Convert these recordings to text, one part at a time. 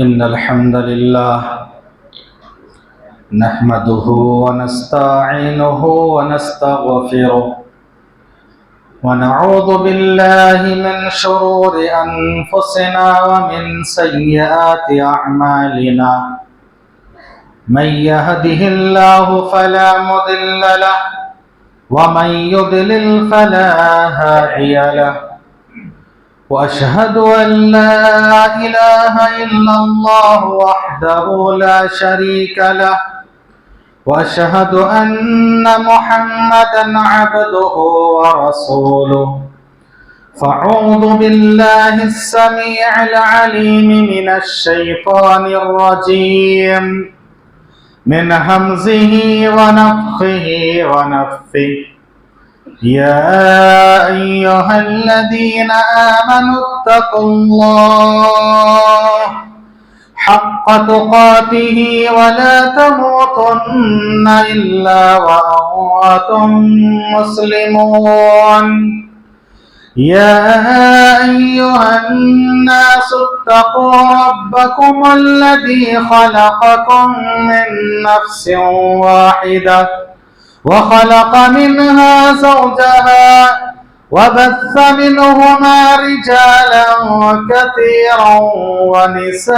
إن الحمد لله نحمده ونستعينه ونستغفره ونعوذ بالله من شرور أنفسنا ومن سيئات أعمالنا من يهده الله فلا مضل له ومن يضلل فلا هادي له وأشهد أن لا إله إلا الله وحده لا شريك له وأشهد أن محمدا عبده ورسوله فأعوذ بالله السميع العليم من الشيطان الرجيم من همزه ونفخه ونفثه يا أيها الذين آمنوا اتقوا الله حق تقاته ولا تموتن إلا وأنتم مسلمون يا أيها الناس اتقوا ربكم الذي خلقكم من نفس واحدة وخلق منها زوجها وبث منهما رجالا كثيرا ونساء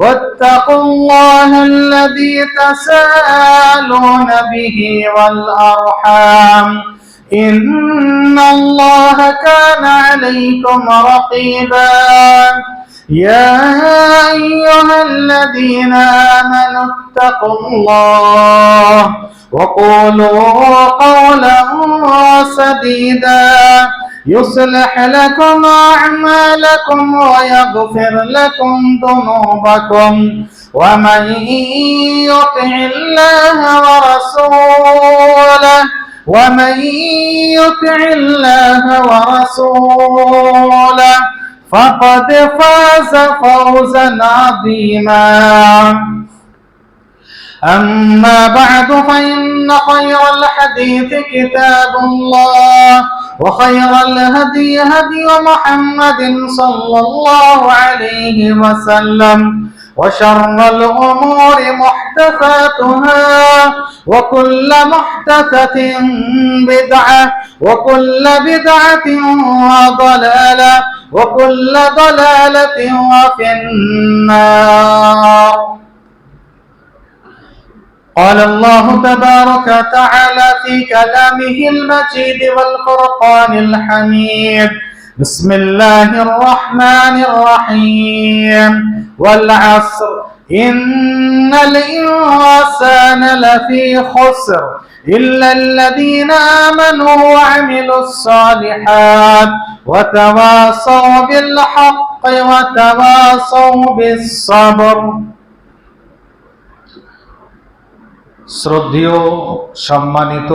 واتقوا الله الذي تساءلون به والأرحام إن الله كان عليكم رقيبا يا أيها الذين آمنوا اتقوا الله وقولوا قولا سديدا يصلح لكم أعمالكم ويغفر لكم ذنوبكم ومن يطع الله ورسوله فقد فاز فوزا عظيما أما بعد فإن خير الحديث كتاب الله وخير الهدي هدي محمد صلى الله عليه وسلم وشر الأمور محدثاتها وكل محدثة بدعة وكل بدعة ضلالة وكل ضلالة في النار. قال الله تبارك وتعالى في كلامه المجيد والفرقان الحميد بسم الله الرحمن الرحيم والعصر إن الإنسان لفي خسر إلا الذين آمنوا وعملوا الصالحات وتواصوا بالحق وتواصوا بالصبر. শ্রদ্ধেয় সম্মানিত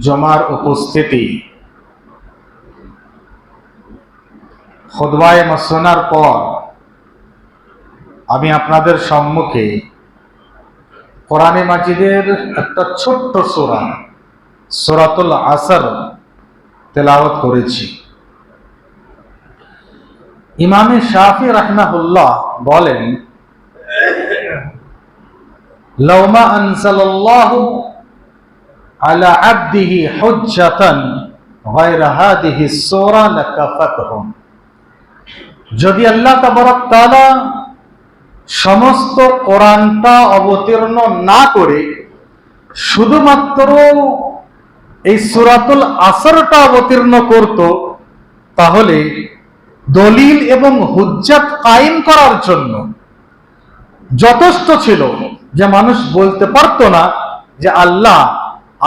জমার উপস্থিতি, খুতবায়ে মাসনুনার পর আমি আপনাদের সম্মুখে কোরআনে মাজিদের একটা ছোট্ট সূরা সূরাতুল আসর তেলাওয়াত করেছি। ইমাম শাফি রাহিমাহুল্লাহ বলেন, লাউমা আনজালাল্লাহু আলা আবদিহি হুজ্জাতান গায়রা হাদিহি সূরা লাকাফাতহুম, যদি আল্লাহ তাবারক তাআলা সমস্ত কোরআনটা অবতীর্ণ না করে শুধুমাত্র এই সূরাতুল আসরটা অবতীর্ণ করত, তাহলে দলিল এবং হুজ্জাত কায়েম করার জন্য যথেষ্ট ছিল। যে মানুষ বলতে পারতো না যে আল্লাহ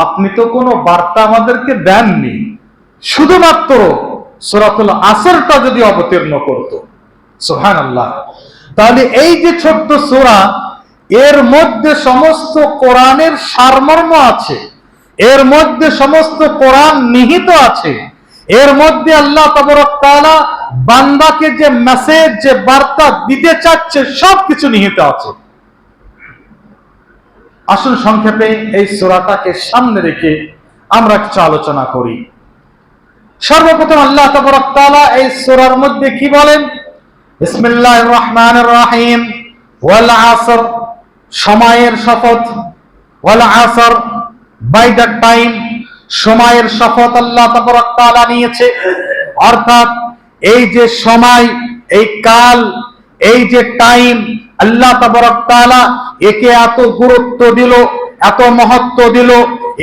আপনি তো কোনো বার্তা আমাদেরকে দেননি, শুধুমাত্র সূরাতুল আসরটা যদি অবতীর্ণ করত। সুবহানাল্লাহ। তাহলে এই যে ছোট্ট সূরা, এর মধ্যে সমস্ত কোরআনের সারমর্ম আছে, এর মধ্যে সমস্ত কোরআন নিহিত আছে, এর মধ্যে আল্লাহ তাবারক তাআলা বান্দাকে যে মেসেজ, যে বার্তা দিতে চাচ্ছে সবকিছু নিহিত আছে। আসুন সংক্ষেপে এই সূরাটাকে সামনে রেখে আমরা কিছু আলোচনা করি। সর্বপ্রথম আল্লাহ তাবারক তাআলা এই সূরার মধ্যে কি বলেন? বিসমিল্লাহির রহমানির রহিম। ওয়াল আসর, সময়ের শপথ। ওয়াল আসর, বাই দ্য টাইম, সময়ের শপথ আল্লাহ তাবারক তাআলা নিয়েছে। অর্থাৎ এই যে সময়, এই কাল, এই যে টাইম, আল্লাহ তাবারক তাআলা একে এত গুরুত্ব দিল, এত মহত্ব দিল,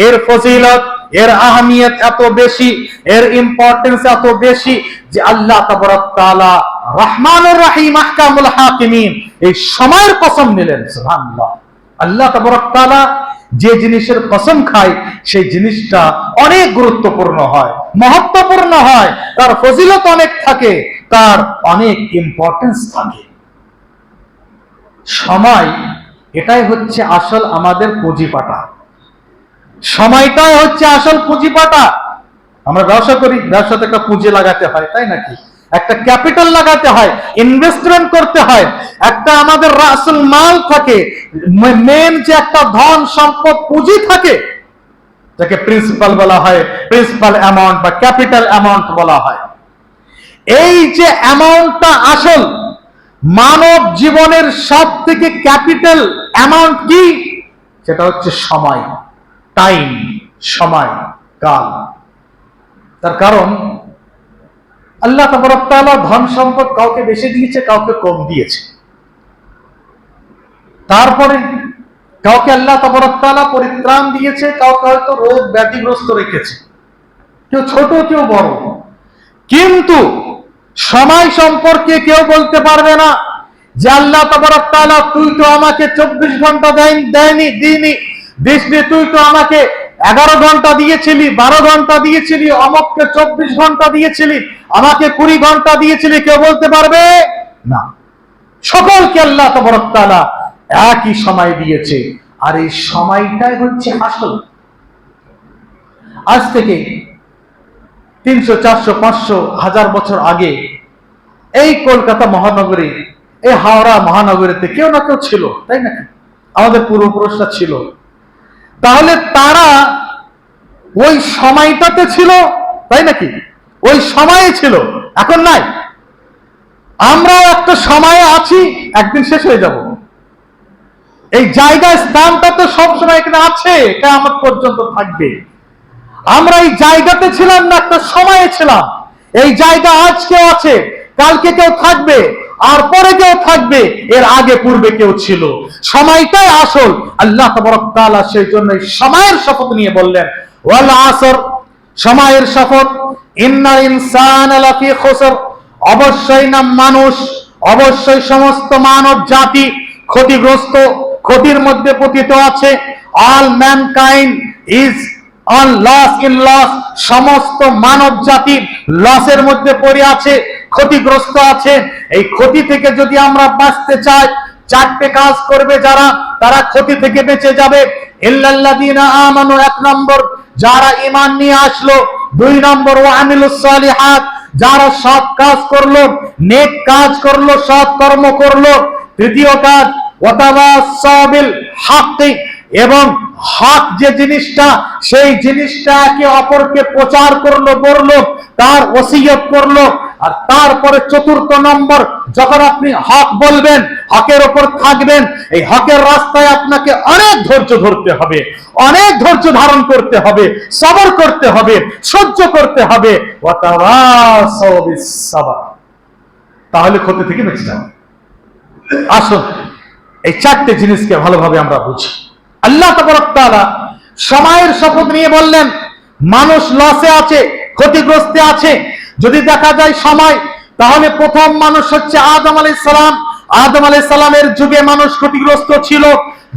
এর ফজিলত, এর আহমিয়ত এত বেশি, এর ইম্পর্টেন্স এত বেশি যে আল্লাহ তাবারক তাআলা রহমানুর রহিম আহকামুল হাকিমিন এই সময়ের কসম নিলেন। সুবহানাল্লাহ। আল্লাহ তাবারক তাআলা যে জিনিসের কসম খায় সেই জিনিসটা অনেক গুরুত্বপূর্ণ হয়, মহত্বপূর্ণ হয়, তার ফজিলত অনেক থাকে, তার অনেক ইম্পর্টেন্স থাকে। সময়, এটাই হচ্ছে আসল আমাদের পুঁজিপাটা। সময়টাই হচ্ছে আসল পুঁজিপাটা। আমরা ব্যবসা করি, ব্যবসাতে একটা পুঁজি লাগাতে হয়, তাই নাকি? একটা ক্যাপিটাল লাগাতে হয়, ইনভেস্টমেন্ট করতে হয়, একটা আমাদের রাসুল মাল থাকে, মেন যে একটা ধন সম্পদ পুঁজি থাকে, যাকে প্রিন্সিপাল বলা হয়, প্রিন্সিপাল অ্যামাউন্ট বা ক্যাপিটাল অ্যামাউন্ট বলা হয়। এই যে অ্যামাউন্টটা আসল মানব জীবনের সব থেকে ক্যাপিটাল অ্যামাউন্ট কি? সেটা হচ্ছে সময়, টাইম, সময়, কাল। তার কারণ আল্লাহ তাবারক তাআলা ধন সম্পদ কাউকে বেশি দিয়েছে, কাউকে কম দিয়েছে। তারপরে কাউকে আল্লাহ তাবারক তাআলা পরিত্রাণ দিয়েছে, কাউকে হয়তো রোগ ব্যাধিগ্রস্ত রেখেছে, কেউ ছোট কেউ বড়। কিন্তু সময় সম্পর্কে কেউ বলতে পারবে না যে আল্লাহ তাবারক তাআলা তুই তো আমাকে 24 ঘন্টা দিইনি, তুই তো আমাকে 11 ঘন্টা দিয়েছিলি, 12 ঘন্টা দিয়েছিলি, অমককে 24 ঘন্টা দিয়েছিলি, আমাকে 20 ঘন্টা দিয়েছিলি, কেউ বলতে পারবে না। সকলকে আল্লাহ তাবারক তাআলা একই সময় দিয়েছে, আর এই সময়টাই হচ্ছে আসল। আজ থেকে 300, 400, 500, 1000 বছর আগে এই কলকাতা মহানগরী, এই হাওড়া মহানগরীতে কেউ না কেউ ছিল, তাই নাকি? আমাদের পূর্বপুরুষরা ছিল। তাহলে তারা ওই সময়টাতে ছিল, তাই নাকি? ওই সময়ে ছিল, এখন নাই। আমরাও একটা সময়ে আছি, একদিন শেষ হয়ে যাব। এই জায়গা স্থানটা তো সবসময় এখানে আছে, কিয়ামত পর্যন্ত থাকবে। আমরা এই জায়গাতে ছিলাম না, একটা সময়ে ছিলাম। এই জায়গা আজকেও আছে, কালকে কেউ থাকবে, আর পরে কেউ থাকবে, এর আগে পূর্বে কেউ ছিল। সময়টাই আসল। আল্লাহ তাবারক তাআলা সেই জন্য সময়ের শপথ নিয়ে বললেন ওয়াল আসর, সময়ের শপথ। ইন্নাল ইনসানা লাফি খুসর, অবশ্যই না মানুষ, অবশ্যই সমস্ত মানব জাতি ক্ষতিগ্রস্ত, ক্ষতির মধ্যে পতিত আছে। All mankind is on loss in loss, সমস্ত মানব জাতি লসের মধ্যে পড়ে আছে, ক্ষতিগ্রস্ত আছে। এই ক্ষতি থেকে যদি আমরা বাঁচতে চাই, 4টে কাজ করবে যারা, তারা ক্ষতি থেকে বেঁচে যাবে। ইল্লাল্লাযীনা আমানু, 1 নম্বর যারা ঈমান নিয়ে আসলো। 2 নম্বর ওয়া আমিলুস সালিহাত, যারা সৎ কাজ করলো, নেক কাজ করলো, সৎ কর্ম করলো। 3য় কাজ ওয়াতাওয়াসাউ বিল হাক্কি, এবং হক যে জিনিসটা, সেই জিনিসটা একে অপরকে প্রচার করলো, বললো, তার ওসিয়ত করলো। আর তারপরে 4র্থ নম্বর, যখন আপনি হক বলবেন, হকের উপর থাকবেন, এই হকের রাস্তায় আপনাকে অনেক ধৈর্য ধরতে হবে, অনেক ধৈর্য ধারণ করতে হবে, সবর করতে হবে, সহ্য করতে হবে। ওয়াতাওয়াসাউ বিস সাবর, তাহলে ক্ষতি থেকে বেঁচে যাবে। আসুন এই 4টে জিনিসকে ভালোভাবে আমরা বুঝি। আল্লাহ তাবারক তাআলা সময়ের শপথ নিয়ে বললেন মানুষ লসে আছে, ক্ষতিগ্রস্তে আছে। যদি দেখা যায় সময়, তাহলে প্রথম মানুষ হচ্ছে আদম আলাইহিস সালাম। আদম আলাইহিস সালামের যুগে মানুষ ক্ষতিগ্রস্ত ছিল।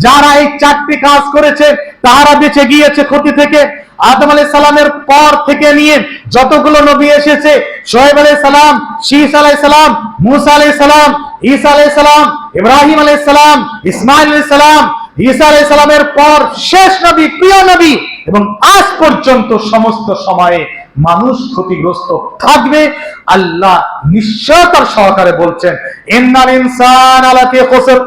যারা এই 4টি কাজ করেছে তারা বেঁচে গিয়েছে ক্ষতি থেকে। আদম আলাইহিস সালামের পর থেকে নিয়ে যতগুলো নবী এসেছে, শোয়েব আলাইহিস সালাম, শীস আলাইহিস সালাম, মুসা আলাইহিস সালাম, ঈসা আলাইহিস সালাম, ইব্রাহিম আলাইহিস সালাম, ইসমাঈল আলাইহিস সালাম, ঈসা আলাইহিস সালামের পর শেষ নবী, প্রিয় নবী, এবং আজ পর্যন্ত সমস্ত সময়ে মানুষ ক্ষতিগ্রস্ত থাকবে। আল্লাহ নিশ্চয়তার সহকারে বলছেন ইন্নাল ইনসানা লাফি খুসর,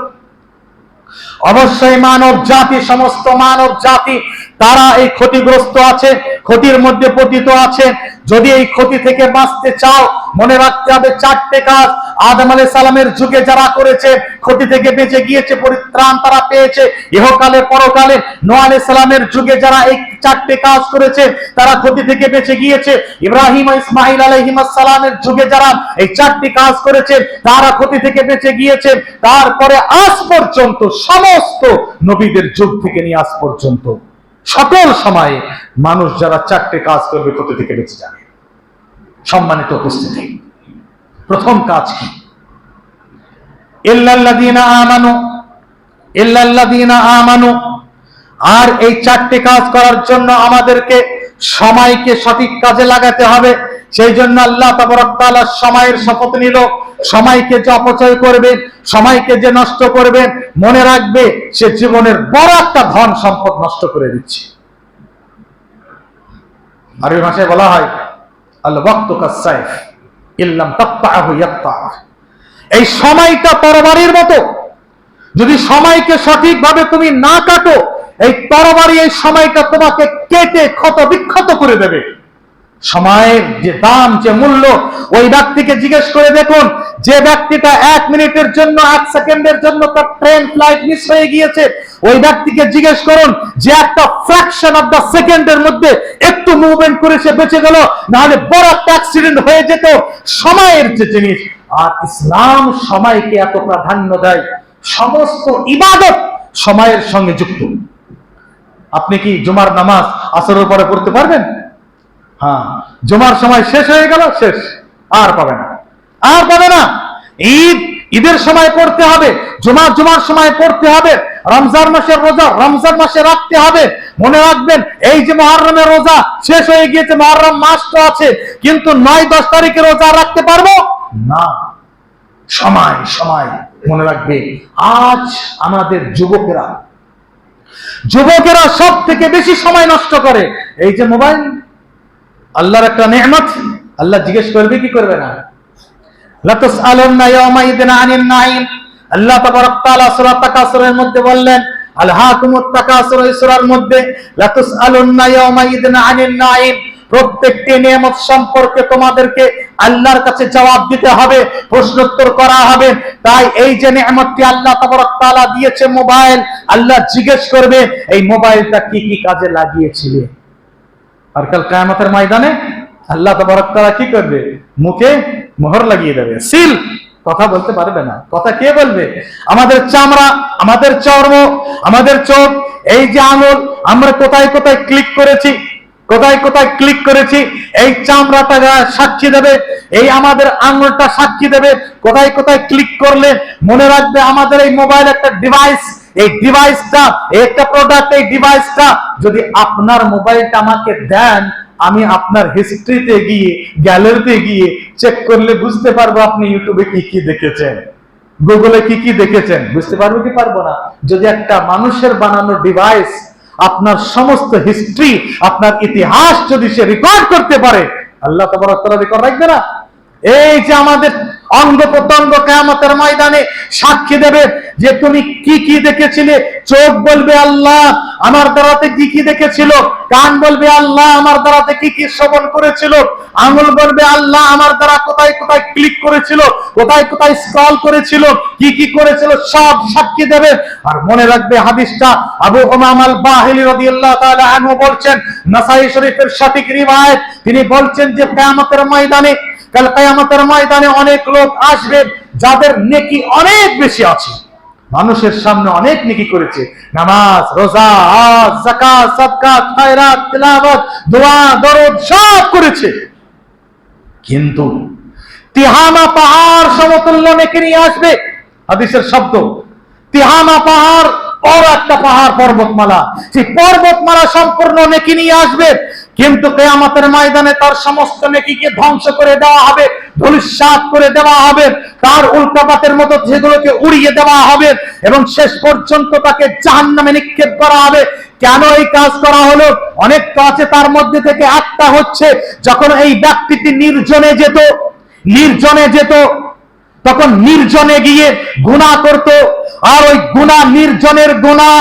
অবশ্যই মানব জাতি, সমস্ত মানব জাতি তারা এই ক্ষতিগ্রস্ত আছে, ক্ষতির মধ্যে পতিত আছে। যদি এই ক্ষতি থেকে বাঁচতে চাও, মনে রাখতে হবে চারটে কাজ আদম আলাইহিস সালামের যুগে যারা করেছে, ক্ষতি থেকে বেঁচে গিয়েছে, পরিত্রাণ তারা পেয়েছে ইহকালে পরকালে। নূহ আলাইহিস সালামের যুগে যারা এই চারটে কাজ করেছে, তারা ক্ষতি থেকে বেঁচে গিয়েছে। ইব্রাহিম ও ইসমাঈল আলাইহিস সালামের যুগে যারা এই চারটি কাজ করেছে, তারা ক্ষতি থেকে বেঁচে গিয়েছে। তারপরে আজ পর্যন্ত সমস্ত নবীদের যুগ থেকে নিয়ে আজ পর্যন্ত সকল সময়ে মানুষ যারা চারটে কাজ করবে, ক্ষতি থেকে বেঁচে যাবে। সম্মানিত উপস্থিতি, প্রথম কাজ কি? ইল্লাল্লাযীনা আমানু, ইল্লাল্লাযীনা আমানু। আর এই চারটি কাজ করার জন্য আমাদেরকে সময়কে সঠিক কাজে লাগাতে হবে। সেই জন্য আল্লাহ তাবারক তাআলা সময়ের শপথ নিল। সময়কে যে অপচয় করবে, সময়কে যে নষ্ট করবে, মনে রাখবে সে জীবনের বড় একটা ধন সম্পদ নষ্ট করে দিচ্ছে। আরবি ভাষায় বলা হয় আল ওয়াক্তু কাস-সাইফ ইল্লাম তাকতাহু ইয়াকতাহ। এই সময়টা তরবারির মতো, যদি সময়কে সঠিকভাবে তুমি না কাটো, এই তরবারি এই সময়টা তোমাকে কেটে ক্ষত বিক্ষত করে দেবে। সময়ের যে দাম, যে মূল্য, ওই ব্যক্তিকে জিজ্ঞেস করে দেখুন, যে ব্যক্তিটা 1 মিনিটের জন্য, 1 সেকেন্ডের জন্য তার ট্রেন ফ্লাইট মিস হয়ে গিয়েছে, ওই ব্যক্তিকে জিজ্ঞেস করুন যে একটা ফ্র্যাকশন অফ দ্য সেকেন্ডের মধ্যে একটু মুভমেন্ট করে সে বেঁচে গেল, না হলে বড় একটা অ্যাক্সিডেন্ট হয়ে যেত। সময়ের যে জিনিস, আর ইসলাম সময়কে এত প্রাধান্য দেয়। সমস্ত ইবাদত সময়ের সঙ্গে যুক্ত। আপনি কি জুমার নামাজ আসরের পরে পড়তে পারবেন? হ্যাঁ, জুমার সময় শেষ হয়ে গেল, শেষ, আর পাবে না, আর পাবে না। ঈদের সময় পড়তে হবে, জুমার সময় পড়তে হবে, রমজান মাসের রোজা রমজান মাসে রাখতে হবে। মনে রাখবেন, এই যে মুহররমের রোজা শেষ হয়ে গিয়েছে, মুহররম মাস তো আছে, কিন্তু 9-10 তারিখে রোজা রাখতে পারবো না। সময় সময় মনে রাখবে। আজ আমাদের যুবকেরা সব থেকে বেশি সময় নষ্ট করে এই যে মোবাইল। আল্লাহর একটা নেয়ামত, আল্লাহ জিজ্ঞেস করবে কি করবে না? লা তুসআলুনা ইয়াওমাইযিন আনিন নাঈম। আল্লাহ তাবারক তাআলা সূরা তাকাসুরের মধ্যে বললেন, আলহাকুমুত তাকাসুর, এই সূরার মধ্যে লা তুসআলুনা ইয়াওমাইযিন আনিন নাঈম। প্রত্যেকটি নিয়ামত সম্পর্কে তোমাদেরকে আল্লাহর কাছে জবাব দিতে হবে, প্রশ্নোত্তর করা হবে। তাই এই যে নিয়ামতটি আল্লাহ তাবারক তাআলা দিয়েছে মোবাইল, আল্লাহ জিজ্ঞেস করবে এই মোবাইলটা কি কি কাজে লাগিয়েছিলে। আর কাল কিয়ামতের ময়দানে আল্লাহ তাবারক তাআলা কি করবে? মুখে মোহর লাগিয়ে দেবে, সিল। কথা বলতে পারবে না। কথা কে বলবে? আমাদের চামড়া, আমাদের চর্ম, আমাদের চোখ, এই যে আঙুল, আমরা কোথায় কোথায় ক্লিক করেছি, কোথায় কোথায় ক্লিক করেছি, এই চামড়াটা সাক্ষী দেবে, এই আমাদের আঙুলটা সাক্ষী দেবে কোথায় কোথায় ক্লিক করলে। মনে রাখবে, আমাদের এই মোবাইল একটা ডিভাইস, এই ডিভাইসটা একটা প্রোডাক্ট। এই ডিভাইসটা যদি আপনার মোবাইলটা আমাকে দেন, আমি আপনার হিস্ট্রিতে গিয়ে, গ্যালারিতে গিয়ে চেক করলে বুঝতে পারবো আপনি ইউটিউবে কি কি দেখেছেন, গুগলে কি কি দেখেছেন। বুঝতে পারবো কি পারবো না? যদি একটা মানুষের বানানো ডিভাইস আপনার সমস্ত হিস্ট্রি, আপনার ইতিহাস যদি সে রেকর্ড করতে পারে, আল্লাহ তাবারক তাআলা রেকর্ড রাখবে না? এই যে আমাদের অঙ্গ প্রত্যঙ্গ কিয়ামতের ময়দানে সাক্ষী দেবে যে তুমি কি কি দেখেছিলে। চোখ বলবে আল্লাহ আমার দ্বারাতে কি কি দেখেছিল, কান বলবে আল্লাহ আমার দ্বারাতে কি কি শ্রবণ করেছিল, আঙুল বলবে আল্লাহ আমার দ্বারা কোথায় কোথায় ক্লিক করেছিল, কোথায় কোথায় স্ক্রল করেছিল, কি কি করেছিল, সব সাক্ষী দেবে। আর মনে রাখবে, হাদিসটা আবু উমাম আল বাহিলি রাদিয়াল্লাহু তাআলা আনহু বলছেন, নাসাই শরীফের সঠিক রিওয়ায়াত, তিনি বলছেন যে কিয়ামতের ময়দানে, কাল কিয়ামতের ময়দানে অনেক লোক আসবে যাদের নেকি অনেক বেশি আছে, মানুষের সামনে অনেক নেকি করেছে, নামাজ, রোজা, হজ, যাকাত, সাদকা, খায়রাত, তিলাওয়াত, দোয়া, দরুদ সব করেছে, কিন্তু তিহামা পাহাড় সমতুল্য নেকি নিয়ে আসবে। হাদিসের শব্দ, তিহামা পাহাড়, বড় একটা পাহাড়, পর্বতমালা, সেই পর্বতমালা সম্পূর্ণ নেকি নিয়ে আসবে, কিন্তু কিয়ামতের ময়দানে তার সমস্ত নেকিকে ধ্বংস করে দেওয়া হবে, ধূলিসাৎ করে দেওয়া হবে, তার উল্কাপাতের মতো সেগুলোকে উড়িয়ে দেওয়া হবে এবং শেষ পর্যন্ত তাকে জাহান্নামে নিক্ষেপ করা হবে। কেন এই কাজ করা হলো? অনেক আছে, তার মধ্যে থেকে একটা হচ্ছে, যখন এই ব্যক্তিটি নির্জনে যেত, তখন নির্জনে গিয়ে গুনাহ করত, আর ওই গুনাহ, নির্জনের গুনাহ,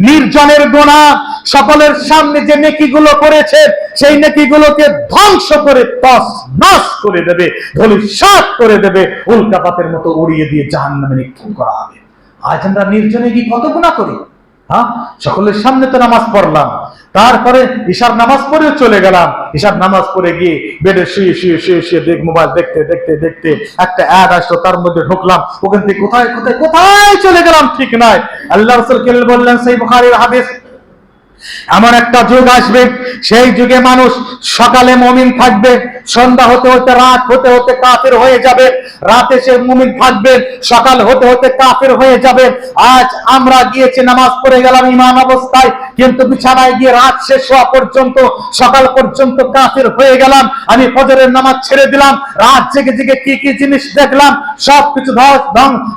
নির্জনের গুনাহ, সকলের সামনে যে নেকিগুলো করেছে সেই নেকিগুলোকে ধ্বংস করে তছনছ করে দেবে, ধূলিসাৎ করে দেবে, উল্কাপাতের মতো উড়িয়ে দিয়ে জাহান্নামে নিক্ষেপ করা হবে। আজ আমরা নির্জনে গিয়ে কত গুনাহ করি। সকলের সামনে তো নামাজ পড়লাম, তারপরে ঈশার নামাজ পড়ে চলে গেলাম, ঈশার নামাজ পড়ে গিয়ে বেডে শুয়ে শুয়ে শুয়ে শুয়ে মোবাইল দেখতে দেখতে দেখতে একটা অ্যাড আসলো, তার মধ্যে ঢুকলাম, ওখান থেকে কোথায় কোথায় কোথায় চলে গেলাম ঠিক নাই। আল্লাহ রাসূল বললেন, সেই বুখারীর হাদিস, এমন একটা যুগ আসবে, সেই যুগে মানুষ সকালে মুমিন থাকবে, সন্ধ্যা হতে হতে রাত হতে হতে কাফের হয়ে যাবে, রাতে সে মুমিন থাকবে, সকাল হতে হতে কাফের হয়ে যাবে। আজ আমরা গিয়েছি নামাজ পড়ে গেলাম ঈমান অবস্থায়, কিন্তু বিছানায় গিয়ে রাত শেষ হওয়া পর্যন্ত, সকাল পর্যন্ত কাফের হয়ে গেলাম। আমি ফজরের নামাজ ছেড়ে দিলাম, রাত জেগে জেগে কি কি জিনিস দেখলাম, সবকিছু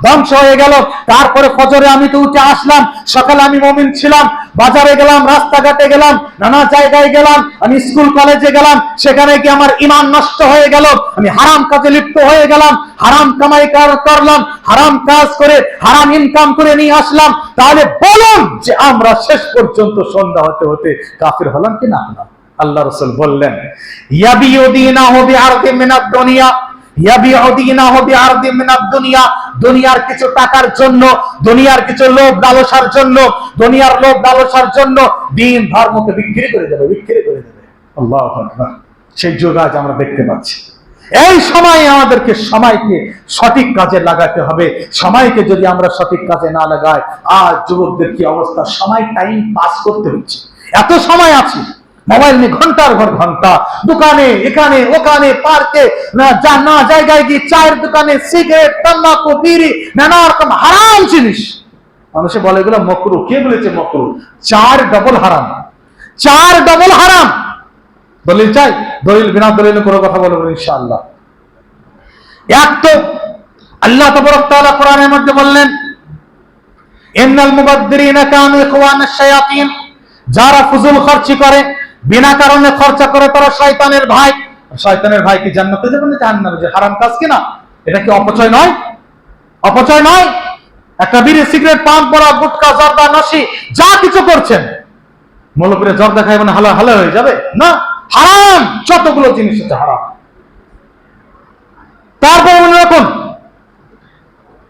ধ্বংস হয়ে গেল। তারপরে ফজরে আমি তো উঠে আসলাম, সকালে আমি মুমিন ছিলাম, বাজারে গেলাম, রাস্তাঘাটে গেলাম, নানা জায়গায় গেলাম, আমি স্কুল কলেজে গেলাম, সেখানে কি আমার ঈমান নষ্ট হয়ে গেল, আমি হারাম কাজে লিপ্ত হয়ে গেলাম, হারাম কামাই করলাম, হারাম কাজ করে হারাম ইনকাম করে নিয়ে আসলাম। তাহলে বলুন যে আমরা শেষ পর্যন্ত সন্ধ্যা হতে হতে কাফির হলাম কি না হলাম? আল্লাহ রাসূল বললেন, ইয়াবিউদিনাহু বিআরদিন মিনাদ দুনিয়া, দুনিয়ার কিছু টাকার জন্য, দুনিয়ার কিছু লোভ লালসার জন্য, দুনিয়ার লোভ লালসার জন্য দিন ধর্মকে বিক্রি করে দেবে, বিক্রি করে দেবে। আল্লাহু আকবার। সেই যুগ আজ আমরা দেখতে পাচ্ছি। এই সময় আমাদেরকে সময়কে সঠিক কাজে লাগাতে হবে। সময়কে যদি আমরা সঠিক কাজে না লাগাই, আজ যুবকদের কি অবস্থা, সময় টাইম পাস করতে হচ্ছে, এত সময় আছে, মোবাইল নিয়ে ঘন্টার ঘর ঘন্টা, দোকানে এখানে ওখানে, পার্কে, না জায়গায় গিয়ে চায়ের দোকানে সিগারেট, তামাকু, বিড়ি, নানা রকম হারাম জিনিস। মানুষে বলে এগুলো মকরু, কে বলেছে মকরু? 4 ডবল হারাম, 4 ডবল হারাম। দলিল চাই? দলিল বিনা দলিলে কোনো কথা বলবো ইনশাআল্লাহ। এক তো আল্লাহ তাবারক তাআলা কোরআনের মধ্যে বললেন, ইন্নাল মুবাদদিরিনা কানু ইখওয়ানাশ শায়াতিন, যারা ফুজুল খরচি করে, বিনা কারণে খরচা করে, তারা শয়তানের ভাই। শয়তানের ভাই কি জান্নাতে যাবে না জাহান্নামে যাবে? হারাম কাজ কিনা? এটা কি অপচয় নয়? অপচয় নয়? একটা বিড়ি, সিগারেট, পান পড়া, গুটখা, জর্দা, নশি যা কিছু করছেন, মৌলবীরা জর্দা খাইবে না হালাল হালাল হয়ে যাবে না? হারাম, যতগুলো জিনিস হচ্ছে হারাম। তারপর মনে রাখুন,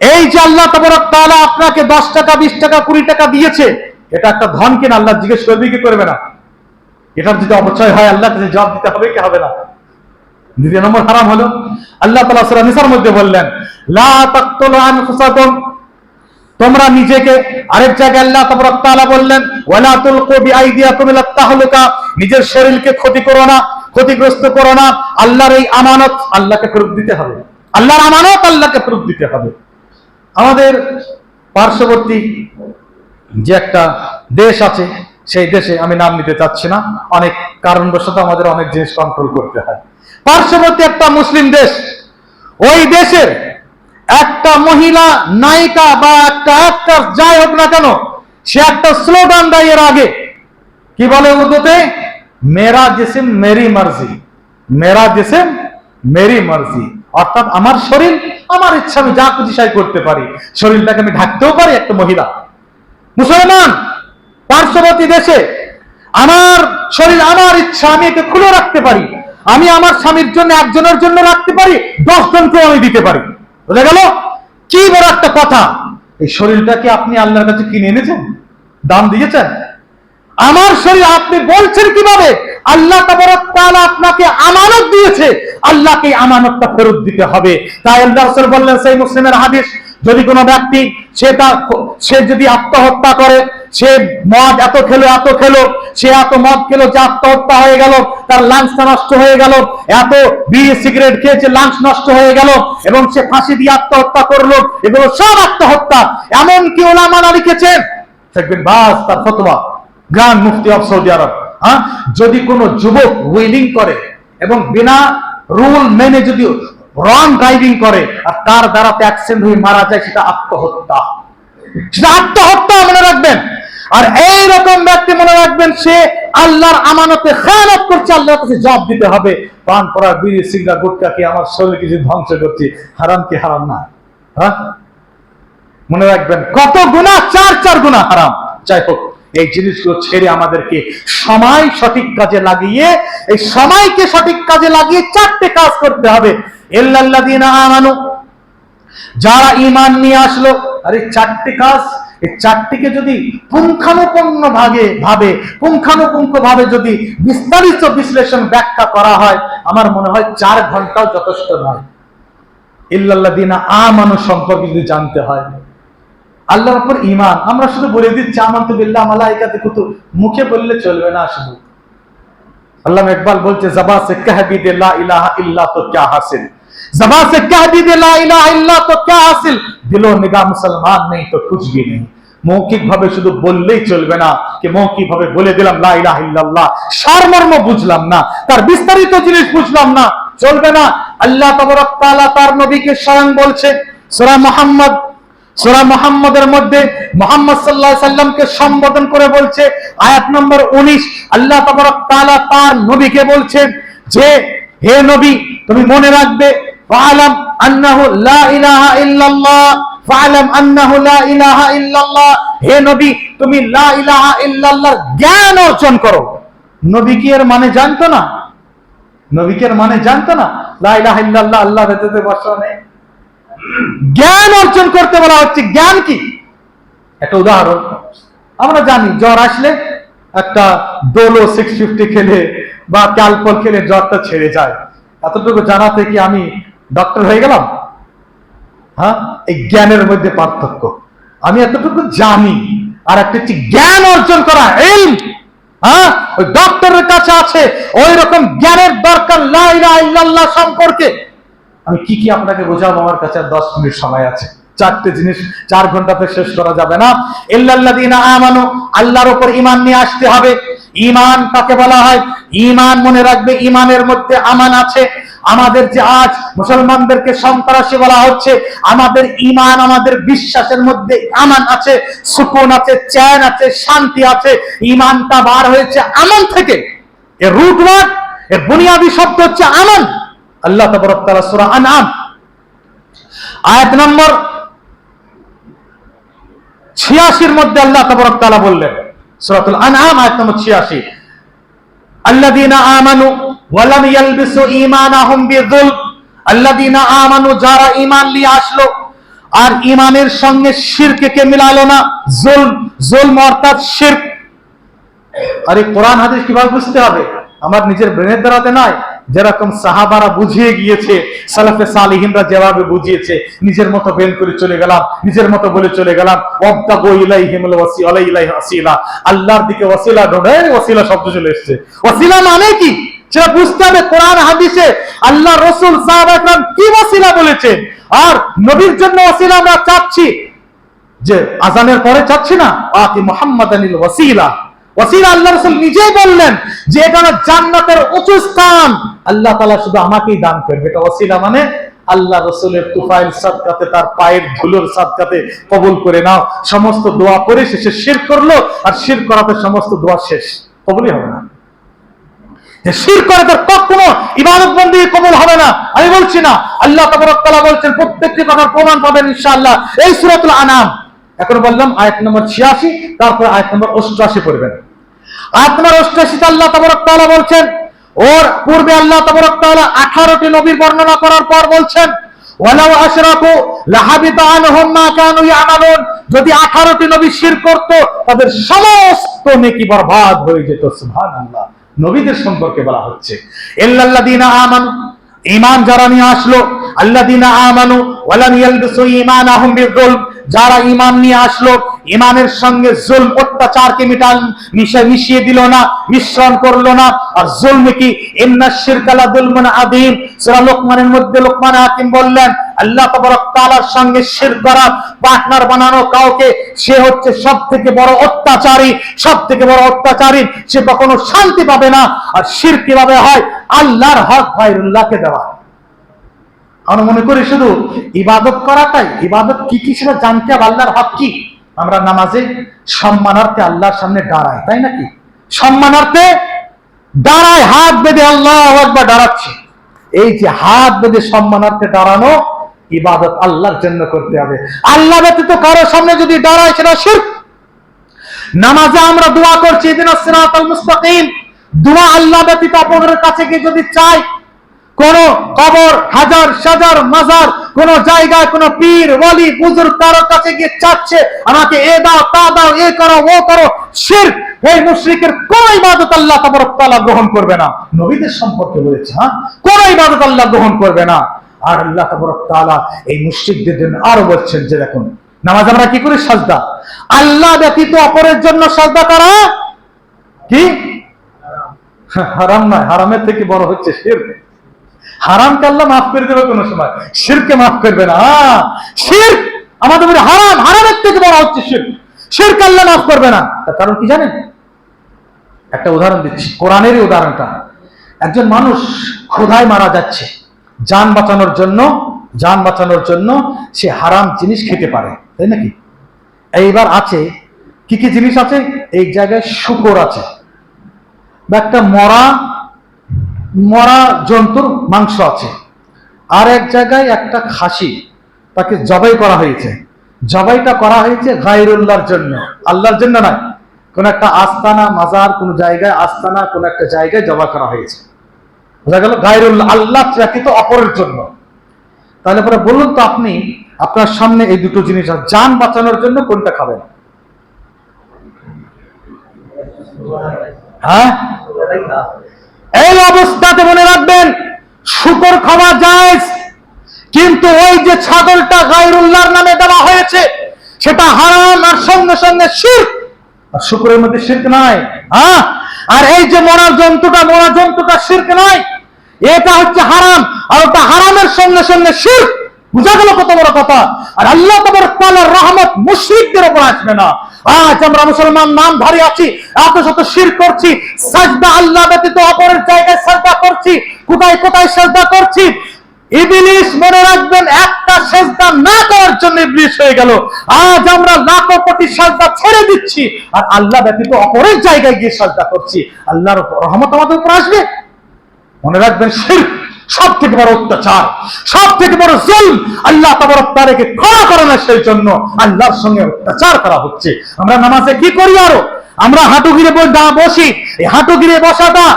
এই যে আল্লাহ তাবারক তাআলা আপনাকে 10 টাকা, 20 টাকা, 20 টাকা দিয়েছে, এটা একটা ধন কিনা? আল্লাহ জিজ্ঞেস করবে কি করবে না? এটার যদি অপচয় হয় আল্লাহকে জবাব দিতে হবে কি হবে না? 2 নম্বর হারাম হলো, আল্লাহ তাআলা সূরা নিসার মধ্যে বললেন, লা তাকতুলু আনফুসাকুম, তোমরা নিজেকে, আরেক জায়গায় আল্লাহ তাবারক তাআলা বললেন, ওয়ালা তুলকু বিআইদিয়াকুম ইলা তাহলুকা, নিজের শরীরকে ক্ষতি করো না, ক্ষতিগ্রস্ত করো না। আল্লাহর এই আমানত আল্লাহকে ফেরত দিতে হবে, আল্লাহর আমানত আল্লাহকে ফেরত দিতে হবে। আমাদের পার্শ্ববর্তী যে একটা দেশ আছে, সেই দেশে আমি নাম নিতে চাচ্ছি না, অনেক কারণবশত আমাদের অনেক জিনিস কন্ট্রোল করতে হয়। পার্শ্ববর্তী একটা মুসলিম দেশ, ওই দেশের একটা মহিলা নায়িকা বা একটা অ্যাক্টর যাই হোক না কেন, সে একটা স্লোগান দেয় এর আগে, কি বলে উর্দুতে? মেরা জিসিম মেরি মার্জি, মেরা জিসিম মেরি মার্জি, অর্থাৎ আমার শরীর আমার ইচ্ছা, আমি যা খুশি তাই করতে পারি, শরীরটাকে আমি ঢাকতেও পারি। একটা মহিলা মুসলমান পার্শ্ববর্তী দেশে, আমার শরীর আমার ইচ্ছা, আমি একে খুলে রাখতে পারি, আমি আমার স্বামীর জন্য একজনের জন্য রাখতে পারি, 10 জনকেও আমি দিতে পারি। বুঝা গেল? কি বড় একটা কথা! এই শরীরটাকে আপনি আল্লাহর কাছে কিনে এনেছেন, দাম দিয়েছেন? আমার শরীর আপনি বলছেন কিভাবে? আল্লাহ তাবারক তাআলা আপনাকে আমানত দিয়েছে, আল্লাহকে আমানতটা ফেরত দিতে হবে। তাই আল্লাহ রাসূল বললেন, সেই মুসলিমের হাদিস, যদি কোনো ব্যক্তি সে যদি আত্মহত্যা করে, সে মদ এত খেলো, সে এত মদ খেলো যে আত্মহত্যা হয়ে গেল, তার লাংসটা নষ্ট হয়ে গেল, এত বিড়ি সিগারেট খেয়েছে লাংস নষ্ট হয়ে গেল, এবং সে ফাঁসি দিয়ে আত্মহত্যা করলো, এগুলো সব আত্মহত্যা। এমন কি ওলামারা লিখেছেন, দেখবেন বাস তার ফতোয়া, গ্র্যান্ড মুফতি অফ সৌদি আরব, যদি কোনো যুবক উইলিং করে এবং বিনা রুল মেনে যদি রং ড্রাইভিং করে আর তার দ্বারা অ্যাক্সিডেন্ট হয়ে মারা যায়, সেটা আত্মহত্যা, সেটা আত্মহত্যা, মনে রাখবেন। আর এই রকম ব্যক্তি মনে রাখবেন, সে আল্লাহর আমানতে খেয়ানত করছে, আল্লাহর কাছে জবাব দিতে হবে। পান পড়া, বিড়ি, সিগারেট, গুটখা কি আমার শরীরকে যদি ধ্বংস করছি, হারাম কি হারাম না? মনে রাখবেন, কত গুনাহ, 4 গুনাহ হারাম। যাই হোক, এই জিনিসগুলো ছেড়ে আমাদেরকে সময় সঠিক কাজে লাগিয়ে, এই সময়কে সঠিক কাজে লাগিয়ে চারটে কাজ করতে হবে। ইল্লাল্লাযীনা আমানু, যারা ঈমান নিয়ে আসলো। আর এই চারটে কাজ, এই চারটিকে যদি পুঙ্খানুপুঙ্খ ভাবে যদি বিস্তারিত বিশ্লেষণ ব্যাখ্যা করা হয়, আমার মনে হয় 4 ঘন্টাও যথেষ্ট নয়। ইল্লাল্লাযীনা আমানু সম্পর্কে যদি জানতে হয়, আল্লাহর উপর ঈমান। আমরা শুধু বলে দিচ্ছি আমানতু বিল্লাহ মালাইকাতি কুতুব, মুখে বললে চলবে না। শুধু আল্লামা ইকবাল বলছে, জবান সে কহ भी दे ला इलाहा इल्ला तो क्या हासिल, जबान से कह भी दे ला इलाहा इल्ला तो क्या हासिल, दिलो निगाह मुसलमान नहीं तो कुछ भी नहीं। মৌখিক ভাবে শুধু বললেই চলবে না, কি মৌখিক ভাবে বলে দিলাম লা ইলাহা ইল্লাল্লাহ, সারমর্ম বুঝলাম না, তার বিস্তারিত জিনিস বুঝলাম না, চলবে না। আল্লাহ তাবারক তাআলা তার নবীকে স্বয়ং বলছে সূরা মুহাম্মদের মধ্যে মুহাম্মদ সাল্লাল্লাহু আলাইহি সাল্লামকে সম্বোধন করে বলছে, আয়াত নম্বর 19, আল্লাহ তাবারক তাআলা তার নবীকে বলছেন যে, হে নবী তুমি মনে রাখবে, ফাআলাম আন্নাহু লা ইলাহা ইল্লাল্লাহ, ফাআলাম আন্নাহু লা ইলাহা ইল্লাল্লাহ, হে নবী তুমি লা ইলাহা ইল্লাল্লাহর জ্ঞান অর্জন করো। নবী কি এর মানে জানতো না? নবী কি এর মানে জানতো না? লা ইলাহা ইল্লাল্লাহ আল্লাহ ব্যতীত বসা নেই, জ্ঞান অর্জন করতে বলা হচ্ছে। জ্ঞান কি? একটা উদাহরণ, আমরা জানি জ্বর আসলে একটা ডোলো 650 খেলে বা ক্যালপল খেলে জ্বরটা ছেড়ে যায়। এতটুকু জানা থেকে আমি ডক্টর হয়ে গেলাম? হ্যাঁ, এই জ্ঞানের মধ্যে পার্থক্য। আমি এতটুকু জানি, আর একটা হচ্ছে জ্ঞান অর্জন করা, ইলম। হ্যাঁ, ওই ডক্টরের কাছে আছে ওই রকম জ্ঞানের দরকার লা ইলাহা ইল্লাল্লাহ সম্পর্কে। আমি কি আপনাকে বোঝাবো? আমার কাছে 10 মিনিট সময় আছে। 4টে জিনিস 4 ঘন্টাতে শেষ করা যাবে না। ইল্লাল্লাযীনা আমানু, আল্লাহর উপর ঈমান নিয়ে আসতে হবে। ঈমান কাকে বলা হয়? ঈমান মনে রাখবে, ঈমানের মধ্যে আমান আছে। আমাদের যে আজ মুসলমানদেরকে সন্ত্রাসী বলা হচ্ছে, আমাদের ঈমান, আমাদের বিশ্বাসের মধ্যে আমান আছে, সুকুন আছে, চ্যান আছে, শান্তি আছে। ঈমানটা বার হয়েছে আমান থেকে। এর রুট ওয়ার্ড, এর বুনিয়াদি শব্দ হচ্ছে আমান। আল্লাহ তাবারক তাআলা সূরা আনআম আয়াত নম্বর 86 এর মধ্যে আল্লাহ তাবারক তাআলা বললেন, সূরাতুল আনআম আয়াত নম্বর 86, আল্লাযীনা আমানু ওয়া লাম ইয়ালবিসু ঈমানাহুম বিযুলম, আল্লাযীনা আমানু, যারা ঈমান নিয়ে আসলো আর ঈমানের সঙ্গে শিরককে মিলালো না। জুলম অর্থাৎ শিরক। আর এই কোরআন হাদিস কিভাবে বুঝতে হবে? আমার নিজের ব্রেনের দ্বারাতে নয়, যেরকম সাহাবারা বুঝিয়ে গিয়েছে, সালাফে সালিহিনরা যেভাবে বুঝিয়েছে, নিজের মতো বের করে চলে গেলাম, নিজের মতো বলে চলে গেলাম। ওয়াবতাগু ইলাইহিমুল ওয়াসিলা, আল্লাহর দিকে ওয়াসিলা ঢোড়ে, ওয়াসিলা শব্দ চলে এসেছে। ওয়াসিলা মানে কি সেটা বুঝতে হবে। কোরআন হাদিসে আল্লাহ রাসূল সাহাবা کرام কি ওয়াসিলা বলেছে, আর নবীর জন্য ওয়াসিলা আমরা চাচ্ছি যে আযানের পরে চাচ্ছি না, আতি মুহাম্মাদানিল ওয়াসিলা। ওয়াসিলা আল্লাহ রাসূল নিজেই বললেন যে এটা জান্নাতের উঁচু স্থান, আল্লাহ তাআলা শুধু আমাকেই দান করবে। এটা ওয়াসিলা মানে আল্লাহ রাসূলের তুফাইল সাদকাতে, তার পায়ের ধুলোর সাদকাতে কবুল করে নাও। সমস্ত দোয়া করে শেষে শিরক করলো, আর শিরক করাতে সমস্ত দোয়া শেষ, কবুলই হবে না। যে শিরক করে তার কখনো ইবাদত বন্দেগী কবুল হবে না। আমি বলছি না, আল্লাহ তাবারক তাআলা বলছেন, প্রত্যেকটি কথার প্রমাণ পাবেন ইনশাআল্লাহ এই সূরাতুল আনআম। এখন বললাম আয়াত নম্বর 86, তারপর আয়াত নম্বর 88 পড়বেন। আয়াত নম্বর 88 আল্লাহ তাবারক তাআলা বলছেন, ওর পূর্বে আল্লাহ তাবারক তাআলা 18টি নবীর বর্ণনা করার পর বলছেন, ওয়ালাউ আশরাকু লাহাবিতা আনহুম মা কানু ইয়ামালুন, যদি 18টি নবী শিরক করত তাদের সমস্ত নেকি বরবাদ হয়ে যেত। সুবহানাল্লাহ, নবীদের সম্পর্কে বলা হচ্ছে। ইল্লাল্লাযীনা আমানু, ঈমান যারা নিয়ে আসলো, আল্লাযীনা আমানু ওয়া লাম ইয়ালবিসু ঈমানাহুম বিযুলম, যারা ঈমান নিয়ে আসলো, ঈমানের সঙ্গে জুলম অত্যাচারকে মিশিয়ে দিল না, মিশ্রণ করলো না। আর জুলম কি? ইন্নাশ শিরকা লাযুলমুন আযীম। সূরা লোকমানের মধ্যে লোকমান হাকিম বললেন, আল্লাহ তাবারক তাআলার সঙ্গে শিরক করা, পার্টনার বানানো কাউকে, সে হচ্ছে সবথেকে বড় অত্যাচারী, সবথেকে বড় অত্যাচারী। সে কখনো শান্তি পাবে না। আর শিরক কিভাবে হয়? আল্লাহর হক গায়রুল্লাহকে দেওয়া। আমরা মনে করি শুধু ইবাদত করাটাই, ইবাদত কি কি সেটা জানতে হবে। আল্লাহর হক কি? আমরা নামাজে সম্মানার্থে আল্লাহর সামনে দাঁড়াই, তাই নাকি? সম্মানার্থে দাঁড়ায়, হাত বেঁধে আল্লাহু আকবার দাঁড়াচ্ছি। এই যে হাত বেঁধে সম্মানার্থে দাঁড়ানো, ইবাদত আল্লাহর জন্য করতে হবে। আল্লাহ ব্যতীত কারো সামনে যদি দাঁড়ায় সেটা শিরক। নামাজে আমরা দোয়া করছি ইহদিনাস সিরাতাল মুস্তাকিম, দোয়া আল্লাহ ব্যতীত অপরের কাছে গিয়ে যদি চাই, কোন কবর, হাজার সাজার মাজার, কোন জায়গায় কোন পীর ওলি বুজুর্গ কারোর কাছে গিয়ে চাচ্ছে আমাকে এ দাও তা দাও, এ করো ও করো, শিরক। এই মুশরিকের কোন ইবাদত আল্লাহ তাবারক তাআলা গ্রহণ করবে না। নবীদের সম্পর্কে বলেছে, কোন ইবাদত আল্লাহ গ্রহণ করবে না। আর আল্লাহ তাবারক তাআলা এই মুশরিকদের জন্য আরো বলছেন যে দেখুন, নামাজ আমরা কি করি? সাজদা। আল্লাহ ব্যতীত অপরের জন্য সাজদা করা কি হারাম নয়, হারামের থেকে বড় হচ্ছে শিরক। হারামকে আল্লাহ মাফ করে দেবে কোন সময়, শিরককে মাফ করবে না। শিরক আমাদের উপরে হারাম, হারামের থেকে বড় হচ্ছে শিরক। শিরক আল্লাহ মাফ করবে না। তার কারণ কি জানেন? একটা উদাহরণ দিচ্ছি, কোরআনেরই উদাহরণটা। একজন মানুষ ক্ষুধায় মারা যাচ্ছে, জান বাঁচানোর জন্য সে হারাম জিনিস খেতে পারে, তাই নাকি? এইবার আছে কি কি জিনিস আছে? এই জায়গায় শূকর আছে, বা একটা মরা জন্তুর মাংস আছে, আর এক জায়গায় একটা খাসি, তাকে জবাই করা হয়েছে। জবাইটা করা হয়েছে গায়রুল্লাহর জন্য, আল্লাহর জন্য নয়। কোন একটা আস্তানা মাজার, কোন জায়গায় আস্তানা, কোন একটা জায়গায় জবাই করা হয়েছে, বোঝা গেল? গায়রুল্লাহ, আল্লাহ ব্যতীত অপরের জন্য। তাহলে পরে বলুন তো, আপনি আপনার সামনে এই দুটো জিনিস আছে, জান বাঁচানোর জন্য কোনটা খাবেন? হ্যাঁ, এই অবস্থাতে মনে রাখবেন শূকর খাওয়া জায়েজ, কিন্তু ওই যে ছাগলটা গায়রুল্লাহর নামে দেওয়া হয়েছে সেটা হারাম, আর সঙ্গে সঙ্গে শিরক। আর শূকরের মধ্যে শিরক নাই। আর এই যে মরা জন্তুটা শিরক নাই, এটা হচ্ছে হারাম, আর ওটা হারামের সঙ্গে সঙ্গে শিরক। বুঝা গেল কত বড় কথা? আর আল্লাহ তাবারক তাআলার রহমত মুশরিকদের উপর আসবে না। আজ আমরা মুসলমান নামধারী আছি, এত শত শিরক করছি, সাজদা আল্লাহ ব্যতীত অপরের জায়গায় সাজদা করছি, কোথায় কোথায় সাজদা করছি। ইবলিস, মনে রাখবেন, একটা সাজদা না করার জন্য ইবলিস হয়ে গেল। আজ আমরা লাখো কোটি সাজদা ছেড়ে দিচ্ছি, আর আল্লাহ ব্যতীত অপরের জায়গায় গিয়ে সাজদা করছি। আল্লাহর রহমত আমাদের উপর আসবে? মনে রাখবেন, শিরক সব থেকে বড় অত্যাচার, সব থেকে বড় জুলম। আল্লাহ তাবারক তাআলাকে ক্ষমা করে না, সেই জন্য আল্লাহর সঙ্গে অত্যাচার করা হচ্ছে। আমরা নামাজে কি করি? আরো আমরা হাঁটু গিরে বসি। এই হাঁটু গিরে বসাটা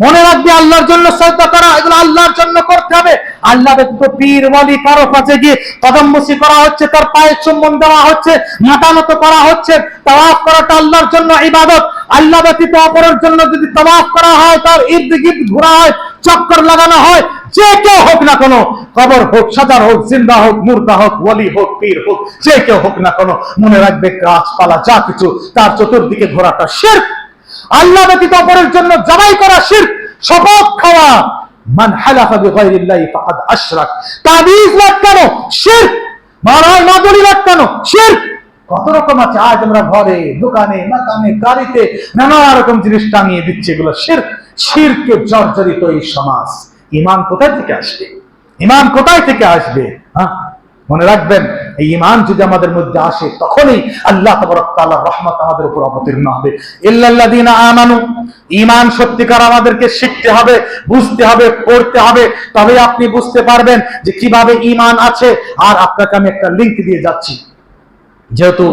মনে রাখবে, আল্লাহর জন্য সাজদা করা, এগুলো আল্লাহর জন্য করতে হবে। আল্লাহ ব্যতীত পীর ওয়ালি কারো কাছে গিয়ে কদমবুসি করা হচ্ছে, তার পায়ে চুম্বন দেওয়া হচ্ছে, মাথা নত করা হচ্ছে। তাওয়াফ করাটা আল্লাহর জন্য ইবাদত। আল্লাহ ব্যতীত অপরের জন্য যদি তাওয়াফ করা হয়, তার ইর্দ গির্দ ঘোরা হয়, চক্কর লাগানো হয়, যে কেউ হোক না কেন, কবর হোক, সাজার হোক, জিন্দা হোক, মুর্দা হোক, ওয়ালি হোক, পীর হোক, যে কেউ হোক না কেন, মনে রাখবে গাছপালা যা কিছু তার চতুর্দিকে ঘোরাটা শিরক। আল্লাহ ব্যতীত অপরের জন্য জবাই করা শিরক। শপথ খাওয়া, মান হালাফা বিগাইরিল্লাহি ফাকাদ আশরাক। তাবিজ লাগানো শিরক। মারার মাদুরি লাগানো শিরক। কত রকম আছে। আজ আমরা ঘরে, দোকানে, মাকামে, গাড়িতে নানা রকম জিনিস টাঙিয়ে দিচ্ছে, এগুলো শিরক। শিরকে জর্জরিত এই সমাজ। ঈমান কোথায় থেকে আসবে? ঈমান কোথায় থেকে আসবে? মনে রাখবেন, এই ঈমান যদি আমাদের মধ্যে আসে, তখনই আল্লাহ তাবারক তাআলার রহমত আমাদের উপর অবতীর্ণ হবে। ইল্লাল্লাযীনা আমানু, ঈমান সত্যিকার আমাদেরকে শিখতে হবে, বুঝতে হবে, পড়তে হবে, তবে আপনি বুঝতে পারবেন যে কিভাবে ঈমান আছে। আর আপনাকে আমি একটা লিংক দিয়ে যাচ্ছি। যেহেতু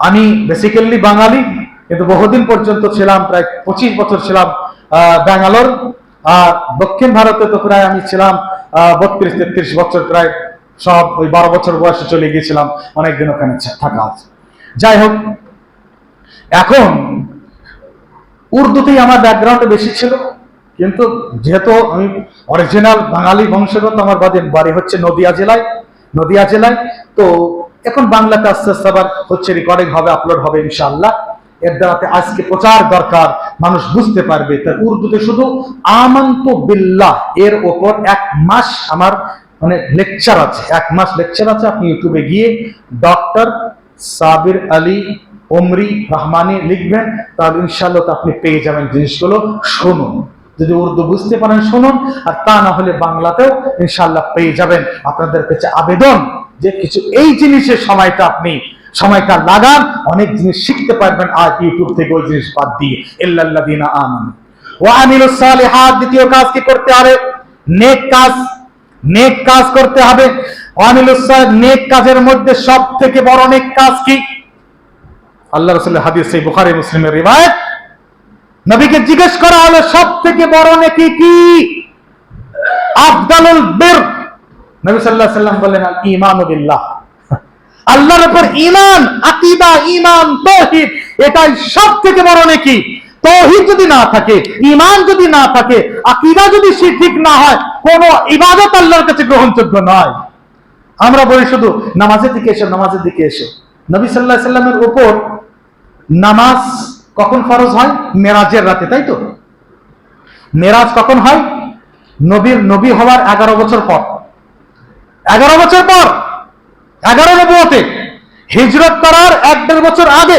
আমি বেসিক্যালি বাঙালি, কিন্তু বহুদিন পর্যন্ত ছিলাম, প্রায় 25 বছর ছিলাম ব্যাঙ্গালোর। আর দক্ষিণ ভারতে তো প্রায় আমি ছিলাম 32-33 বছর, প্রায় সব ওই 12 বছর বয়সে চলে গিয়েছিলাম, অনেকদিন ওখানে থাকা আছে। যাই হোক, এখন উর্দুতেই আমার ব্যাকগ্রাউন্ড বেশি ছিল, কিন্তু যেহেতু আমি অরিজিনাল বাঙালি বংশগত, আমার বাড়ি হচ্ছে নদিয়া জেলায়, তো এখন বাংলাতে আস্তে আস্তে আবার হচ্ছে, রেকর্ডিং হবে, আপলোড হবে ইনশাআল্লাহ। এর দ্বারাতে আজকে প্রচার দরকার, মানুষ বুঝতে পারবে। তাই উর্দুতে শুধু আমান্তু বিল্লাহ এর ওপর 1 মাস আমার লেকচার আছে, 1 মাস লেকচার আছে। আপনি ইউটিউবে গিয়ে ডক্টর সাবির আলী ওমরি রহমানি লিখবেন, তাহলে ইনশাআল্লাহ আপনি পেয়ে যাবেন জিনিসগুলো। শুনুন, যদি উর্দু বুঝতে পারেন শুনুন, আর তা না হলে বাংলাতেও ইনশাআল্লাহ পেয়ে যাবেন। আপনাদের কাছে আবেদন যে কিছু এই জিনিসের সময়টা লাগান, অনেক জিনিস শিখতে পারবেন আজ ইউটিউব থেকে, ওই জিনিস বাদ দিয়ে। ইল্লাল্লাযীনা আমানু ওয়া আমিলুস সালিহাত, দ্বিতীয় কাজ কি করতে হবে? নেক কাজ করতে হবে। আমিলুস সালিহাত, নেক কাজের মধ্যে সব থেকে বড় নেক কাজ কি? আল্লাহ রাসূলের হাদিস, সেই বুখারী মুসলিমের রিওয়ায়াত। নবীকে জিজ্ঞেস করা হলো সব থেকে বড় নেকি কি, আফদালুল বির। নবী সাল্লাল্লাহু আলাইহি ওয়াসাল্লাম বললেন আল ঈমানু বিল্লাহ, আল্লাহর উপর ঈমান, আকীদা, ঈমান, তাওহীদ, এটাই সব থেকে বড় নেকি। তাওহীদ যদি না থাকে, ঈমান যদি না থাকে, আকীদা যদি ঠিক না হয়, কোন ইবাদত আল্লাহর কাছে গ্রহণযোগ্য নয়। আমরা বলি শুধু নামাজের দিকে এসো, নামাজের দিকে এসো। নবী সাল্লাল্লাহু আলাইহি ওয়াসাল্লামের উপর নামাজ কখন ফরজ হয়? মেরাজের রাতে, তাই তো? মেরাজ কখন হয়? নবী হওয়ার 11 বছর পর। 11 বছর পর, 11 নবুয়তে, হিজরত করার 1.5 বছর আগে।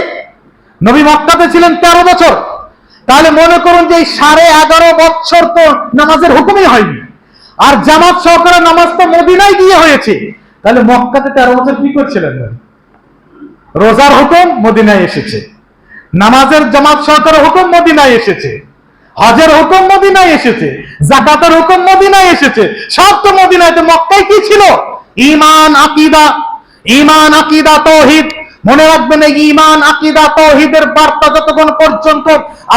নবী মক্কাতে ছিলেন 13 বছর। তাহলে মনে করুন যে এই 11.5 বছর তো নামাজের হুকুমই হয়নি। আর জামাত সহকারে নামাজ তো মদিনায় গিয়ে হয়েছে। তাহলে মক্কাতে 13 বছর কি করছিলেন? রোজার হুকুম মদিনায় এসেছে, নামাজের জামাত সহকারে হুকুম মদিনায় এসেছে, হজের হুকুম মদিনায় এসেছে, যাকাতের হুকুম মদিনায় এসেছে, সব তো মদিনায়। তো মক্কায় কি ছিল? ঈমান, আকীদা, ঈমান, আকীদা, তাওহীদ। মনে রাখবেন, এই ঈমান, আকীদা, তাওহীদের বার্তা যতক্ষণ পর্যন্ত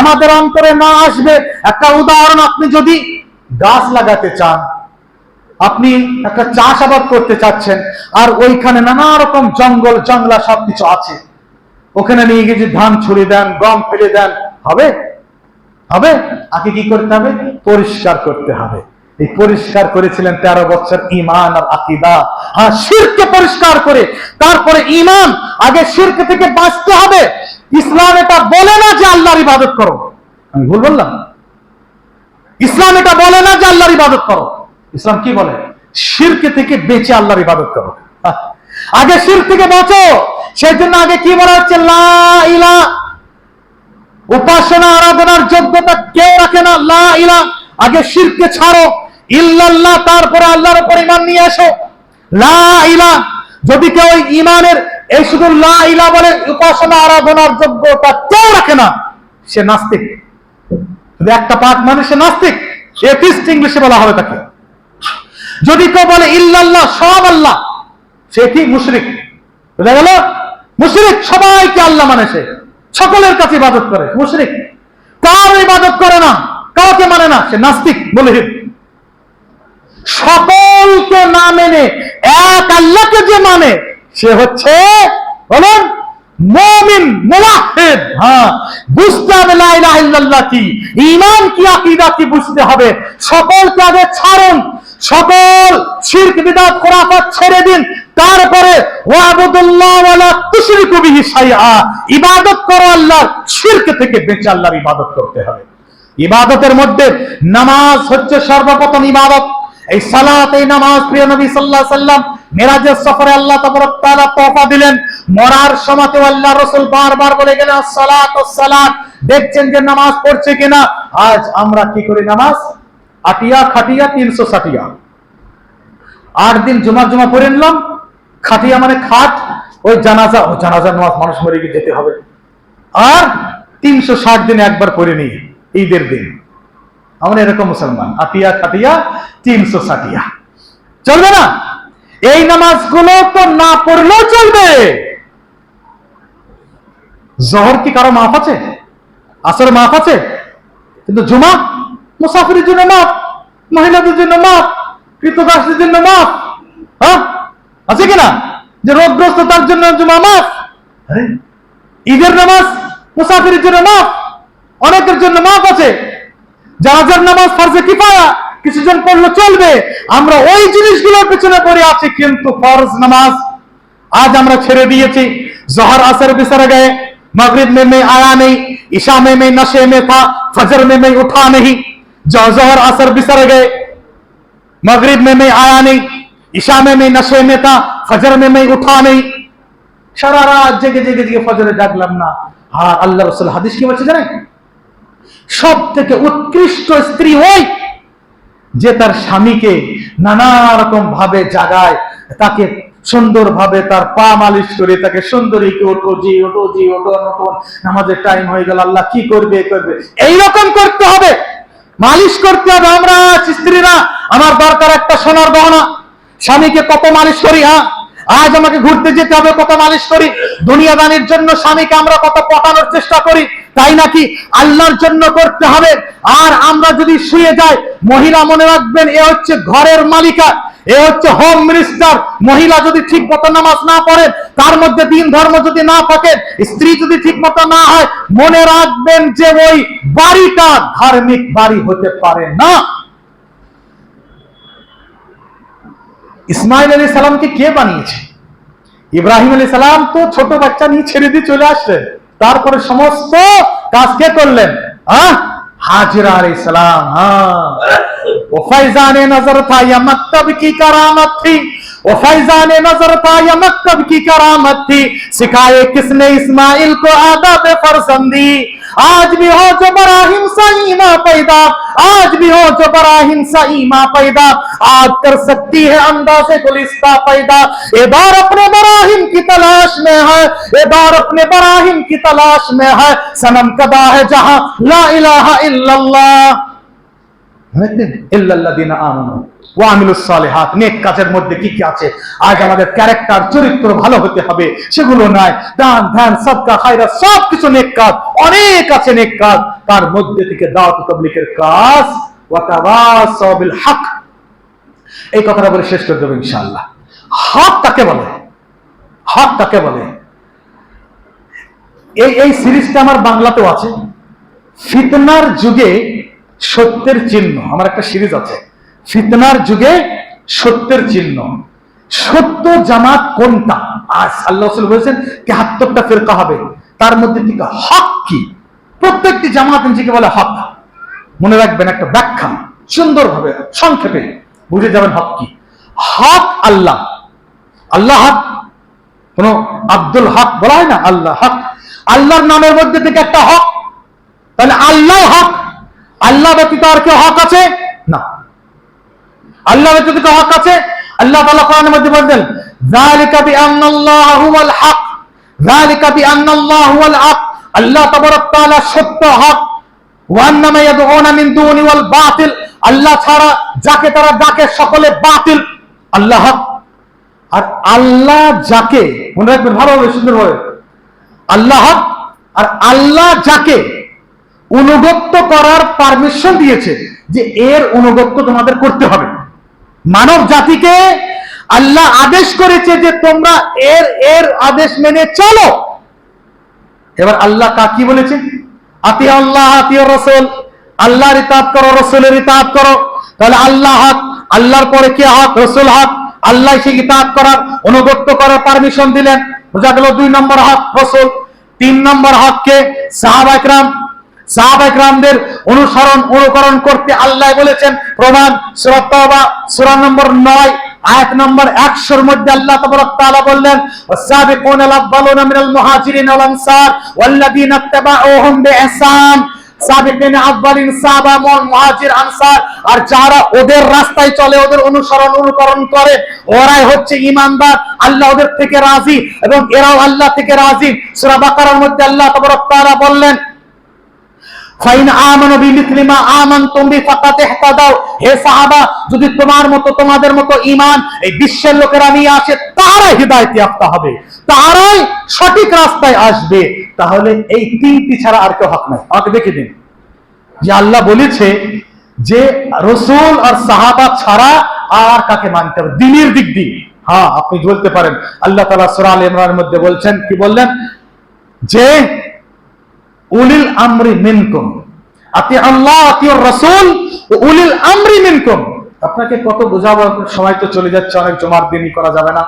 আমাদের অন্তরে না আসবে। একটা উদাহরণ, আপনি যদি গাছ লাগাতে চান, আপনি একটা চাষাবাদ করতে চাচ্ছেন, আর ওইখানে নানা রকম জঙ্গল জংলা সবকিছু আছে, ওখানে নিয়ে গিয়ে যে ধান ছড়িয়ে দেন, গম ফেলে দেন, হবে? হবে? আগে কি করতে হবে? পরিষ্কার করতে হবে। এই পরিষ্কার করেছিলেন 13 বছর ঈমান আর আকীদা। হ্যাঁ, শিরকে পরিষ্কার করে তারপরে ঈমান। আগে শিরক থেকে বাঁচতে হবে। ইসলাম এটা বলে না যে আল্লাহর ইবাদত করো। আমি ভুল বললাম? ইসলাম এটা বলে না যে আল্লাহর ইবাদত করো। ইসলাম কি বলে? শিরক থেকে বেঁচে আল্লাহর ইবাদত করো। আগে শিরক থেকে বাঁচো। সেই জন্য আগে কি বলা হচ্ছে? লা ইলাহা, উপাসনা আরাধনার যোগ্যতা কেউ রাখে না। লা ইলাহা, আগে শিরকে ছাড়ো। ইল্লাল্লাহ, তারপরে আল্লাহর উপর ঈমান নিয়ে এসো। লা ইলাহা, যদি কেউ ঈমানের এই শুধু লা ইলাহা বলে উপাসনা আরাধনার যোগ্যতা কেউ রাখে না, সে নাস্তিক। যদি একটা পাঠ মানে সে নাস্তিক, এথিস্ট ইংলিশে বলা হবে তাকে। যদি কেউ বলে ইল্লাল্লাহ, সব আল্লাহ, সে কি? মুশরিক। বুঝা গেল? মুশরিক, সবাইকে আল্লাহ মানে, সে সকলের কাছে ইবাদত করে। মুশরিক কার ইবাদত করে না, কাউকে মানে না, সে নাস্তিক বলে। সকলকে না মেনে এক আল্লাহকে যে মানে, সে হচ্ছে, বলেন, মুমিন, মুওয়াহহিদ। হ্যাঁ, বুঝতে হবে লা ইলাহা ইল্লাল্লাহ কি, ঈমান কি, আকীদা কি বুঝতে হবে। সকলকে আগে ছাড়ুন, সকল শিরক, বিদআত, খুরাফাত ছেড়ে দিন। তারপরে ওয়াবুদুল্লাহ ওয়ালা তুশরিকু বিহি শাইআ, ইবাদত করো আল্লাহর, শিরক থেকে বেঁচে আল্লাহর ইবাদত করতে হবে। ইবাদতের মধ্যে নামাজ হচ্ছে সর্বপ্রথম ইবাদত। এই সালাত, এই নামাজ, প্রিয় নবী সাল্লাল্লাহু আলাইহি সাল্লাম মেরাজের সফরে আল্লাহ তাবারক তাআলা তোফা দিলেন। মরার সময়তে আল্লাহ রাসূল বারবার বলে গেলেন আসসালাত আসসালাত। দেখছেন যে নামাজ পড়ছে কিনা। আজ আমরা কি করি? নামাজ আটিয়া খাটিয়া 360। 8 দিন জুমা পড়ে নিলাম। খাটিয়া মানে খাট, ওই জানাজা নামাজ, মানুষ মরে গিয়ে যেতে হবে, আর 360 দিনে একবার পড়ে নিই ঈদের দিন। আমরা এরকম মুসলমান, আটিয়া খাটিয়া 360। চলবে না? এই নামাজগুলো তো না পড়লেও চলবে। জোহর কি কারো মাফ আছে? আসর মাফ আছে? কিন্তু জুমা মুসাফিরের জন্য মাফ, মহিলাদের জন্য মাফ, কৃতদাসদের জন্য মাফ। হ্যাঁ, আছে কিনা? যে রোগগ্রস্ত তার জন্য জুমা মাফ। ঈদের নামাজ মুসাফিরের জন্য মাফ, অনেকের জন্য মাফ আছে। জানাজার নামাজ ফরজে কিফায়া, কিছুজন পড়লে চলবে। আমরা ওই জিনিসগুলোর পেছনে পড়ে আছি, কিন্তু ফরজ নামাজ আজ আমরা ছেড়ে দিয়েছি। জোহর আসর बिसर गए, मगरिब में मैं आया नहीं, इशा में मैं नशे में था, फजर में मैं उठा नहीं। जोहर असर बिसर गए, मगरिब में मैं आया नहीं, इशा में मैं नशे में था, फजर में मैं उठा नहीं। সারা রাত জেগে জেগে জেগে ফজরে জাগলাম না। হ্যাঁ, আল্লাহ রাসূল হাদিস কি বলছে জানেন? সব থেকে উৎকৃষ্ট স্ত্রী ওই যে তার স্বামীকে নানা রকম ভাবে জাগায়, তাকে সুন্দর ভাবে তার পা মালিশ করে, তাকে সুন্দরী ওঠো জি ওঠো জি ওঠো ওঠো, নামাজের টাইম হয়ে গেল, আল্লাহ কি করবে করবে, এইরকম করতে হবে, মালিশ করতে হবে। আমরা স্ত্রীরা, আমার দরকার একটা সোনার গহনা, স্বামীকে কত মালিশ করি। হ্যাঁ, আজ আমাকে ঘুরতে যেতে হবে, কত মালিশ করি। দুনিয়াদানির জন্য স্বামীকে আমরা কত পটানোর চেষ্টা করি, তাই নাকি? আল্লাহর জন্য করতে হবে। আর আমরা যদি শুয়ে যাই, মহিলা মনে রাখবেন এ হচ্ছে ঘরের মালিকা, এ হচ্ছে হোম মিনিস্টার। মহিলা যদি ঠিক মতো নামাজ না পড়ে, তার মধ্যে দিন ধর্ম যদি না থাকে, স্ত্রী যদি ঠিক মতো না হয়, মনে রাখবেন যে ওই বাড়িটা ধার্মিক বাড়ি হতে পারে না। ইসমাইল আলাইহিস সালামকে কে বানিয়েছে? ইব্রাহিম আলাইহিস সালাম তো ছোট বাচ্চা নিয়ে ছেড়ে দিয়ে চলে আসলেন, তারপরে সমস্ত কাজ কে করলেন? হাজরা আলাইহিস সালাম। वो फैजान नजर था या मक्तब की करामत थी, वो फैजान नजर था या मक्तब की करामत थी, सिखाए किसने इस्माइल को आदाब फरजंदी। आज भी हो जो बराहिम सा ईमा पैदा, आज भी हो जो बराहिम सा ईमा पैदा, आज कर सकती है अंदाज़े गुलिस्ता पैदा। ये बार अपने बराहिम की तलाश में है, ये बार अपने बराहिम की तलाश में है, सनम कदा है जहां ला इलाहा इल्लल्लाह, ইল্লাল্লাযিনা আমানু ওয়া আমিলুস সালিহাত। নেক কাজের মধ্যে কি কি আছে? আজ আমাদের ক্যারেক্টার, চরিত্র ভালো হতে হবে, সেগুলো নাই। দান ধ্যান সাদকা খায়রাত সব কিছু নেক কাজ, অনেক আছে নেক কাজ। তার মধ্যে থেকে দাওয়াত তাবলীগের কাজ, ওয়া তাওয়াসাউ বিল হক, এই কথাটা বলে শেষ করে দেব ইনশাআল্লাহ। হক কাকে বলে? হক কাকে বলে? এই সিরিজটা আমার বাংলাতেও আছে, ফিতনার যুগে সত্যের চিহ্ন। আমার একটা সিরিজ আছে, ফিতনার যুগে সত্যের চিহ্ন। সত্য জামাত কোনটা? আজ আল্লাহ রাসূল বলেছেন ৭৩টা ফিরকা হবে, তার মধ্যে থেকে হক কি? প্রত্যেকটি জামাত নিজেকে বলে হক। মনে রাখবেন একটা ব্যাখ্যা সুন্দরভাবে সংক্ষেপে বুঝে যাবেন হক কি। হক আল্লাহ, আল্লাহ হক। কোন আব্দুল হক বলা হয় না, আল্লাহ হক। আল্লাহর নামের মধ্যে থেকে একটা হক, তাহলে আল্লাহ হক। আল্লাহ ব্যতীত আর কেউ হক আছে না। আল্লাহ ব্যতীত কেউ হক আছে? আল্লাহ তাআলা কোরআনের মধ্যে বলেন, যালিকা বিআন্নাল্লাহা হুয়াল হক, যালিকা বিআন্নাল্লাহা হুয়াল হক। আল্লাহ তাবারক তাআলা সত্য, হক। ওয়া আন্নামা ইয়াদউনা মিন দুনি ওয়াল বাতিল, আল্লাহ ছাড়া যাকে তারা ডাকে সকলে বাতিল। আল্লাহ হক। আর আল্লাহ যাকে, মনে রাখবেন ভালোভাবে সুন্দরভাবে, আল্লাহ হক। আর আল্লাহ যাকে অনুগত্য করার পারমিশন দিয়েছে, যে এর অনুগত্য তোমাদের করতে হবে। মানব জাতিকে আল্লাহ আদেশ করেছে যে তোমরা এর আদেশ মেনে চলো। এবার আল্লাহ কি বলেছে? আতি আল্লাহ আতি রাসূল, আল্লাহর ইতাআত করো, রাসূলের ইতাআত করো। তাহলে আল্লাহ হক, আল্লাহর পরে কে হক? রাসূল হক। আল্লাহ সেই ইতাআত করার, অনুগত্য করার পারমিশন দিলেন, বোঝা গেল ২ নম্বর হক রাসূল। ৩ নম্বর হক কে? সাহাবা ইকরাম। সাহাবা ইকরামদের অনুকরণ করতে আল্লাহ বলেছেন। প্রমাণ সূরা তাওবা সূরা নম্বর ৯ আয়াত নম্বর ১০০ এর মধ্যে আল্লাহ তাবারক তাআলা বললেন, ওয়াসাবিকুনাল আউয়ালুনা মিনাল মুহাজিরিন ওয়াল আনসার ওয়াল্লাযীনা ইত্তাবাউহুম বিইহসান। সাবিকিন আউয়ালিন, সাহাবা, মুহাজির, আনসার, আর যারা ওদের রাস্তায় চলে, ওদের অনুকরণ করে, ওরাই হচ্ছে ঈমানদার। আল্লাহ ওদের থেকে রাজি এবং এরাও আল্লাহ থেকে রাজি। সূরা বাকারার মধ্যে আল্লাহ তাবারক তাআলা বললেন, ফাইন আমানু বিমিসলি মা আমানতুম বি ফাকাদ ইহতাদাও। হে সাহাবা, যদি তোমাদের মতো ঈমান এই বিশ্বের লোকেরা নিয়ে আসে, তারাই হিদায়াত ইয়াফতা হবে, তারাই সঠিক রাস্তায় আসবে। তাহলে এই তিনটি ছাড়া আর কেউ হক নাই। আমাকে দেখে দিন যে আল্লাহ বলেছে যে রাসূল আর সাহাবা ছাড়া আর কাকে মানতে হবে দ্বীনের দিক দিয়ে। হ্যাঁ, আপনি বলতে পারেন, আল্লাহ তাআলা সূরা আলে ইমরানের মধ্যে বলছেন, কি বললেন? যে উলিল আমরি মিনকুম, আতি আল্লাহ আতি রাসূল উলিল আমরি মিনকুম। আপনাকে কত বোঝাবো, সময় তো চলে যাচ্ছে, অনেক জমার দিনই করা যাবে না।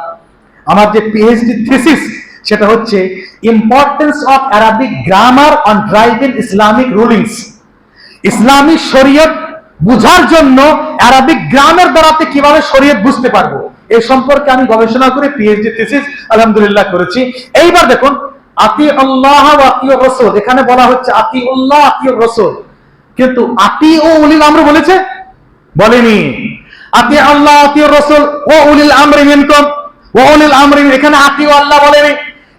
আমার যে পিএইচডি থিসিস, সেটা হচ্ছে importance of Arabic grammar on driving Islamic rulings. ইসলামী শরীয়ত বুঝার জন্য আরবিক গ্রামের দ্বারাতে কিভাবে শরীয়ত বুঝতে পারবো, এই সম্পর্কে আমি গবেষণা করে পিএইচডি থিসিস আলহামদুলিল্লাহ করেছি। এইবার দেখুন, আতি আল্লাহ ওয়া আতি রাসূল, এখানে বলা হচ্ছে আতি আল্লাহ আতি রাসূল, কিন্তু আতি ও উলিল আমর বলেছে? বলেনি। আতি আল্লাহ আতি রাসূল ও উলিল আমরি মিনকুম, ও উলিল আমরি, এখানে আতি ও আল্লাহ বলেনি।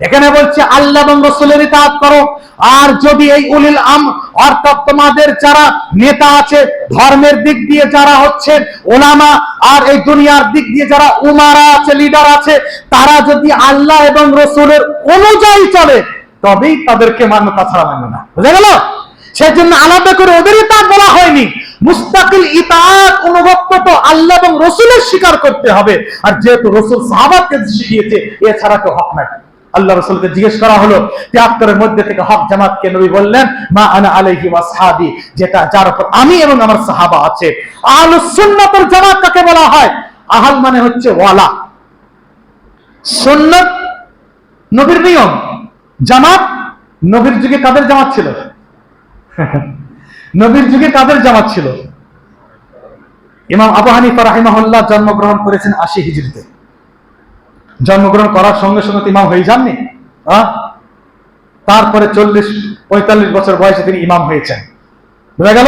এখানে বলছে আল্লাহ এবং রাসূলের ইতাআত করো। আর যদি এই উলিল আমর অর্থাৎ তোমাদের যারা নেতা আছে, ধর্মের দিক দিয়ে যারা হচ্ছে ওলামা, আর এই দুনিয়ার দিক দিয়ে যারা উমারা আছে, লিডার আছে, তারা যদি আল্লাহ এবং রাসূলের অনুযায়ী চলে তবেই তাদেরকে মানবে, তাছাড়া মানবে না। বুঝা গেল? সেজন্য আলাদা করে ওদের ইতাআত বলা হয়নি। মুস্তাকিল ইতাআত অনুভক্ত তো আল্লাহ এবং রাসূলের স্বীকার করতে হবে। আর যেহেতু রাসূল সাহাবাকে শিখিয়েছে, এছাড়া কেউ হক নাই। আল্লাহ রাসূলকে জিজ্ঞেস করা হলো ৭৩ মধ্যে থেকে হক জামাতকে নবী বললেন মা আনা আলাইহি ওয়া আসহাবি, যেটা যার উপর আমি এবং আমার সাহাবা আছে। আহলুস সুন্নাত ওয়াল জামাত কাকে বলা হয়? আহল মানে হচ্ছে ওয়ালা, সুন্নাত নবীর নিয়ম, জামাত নবীর যুগে কাদের জামাত ছিল? নবীর যুগে কাদের জামাত ছিল? ইমাম আবু হানিফা রাহিমাহুল্লাহ জন্মগ্রহণ করেছেন ৮০ হিজরিতে। জন্মগ্রহণ করার সঙ্গে সঙ্গে ইমাম হয়ে যাননি, তারপরে ৪০-৪৫ বছর বয়সে তিনি ইমাম হয়েছেন। বুঝা গেল?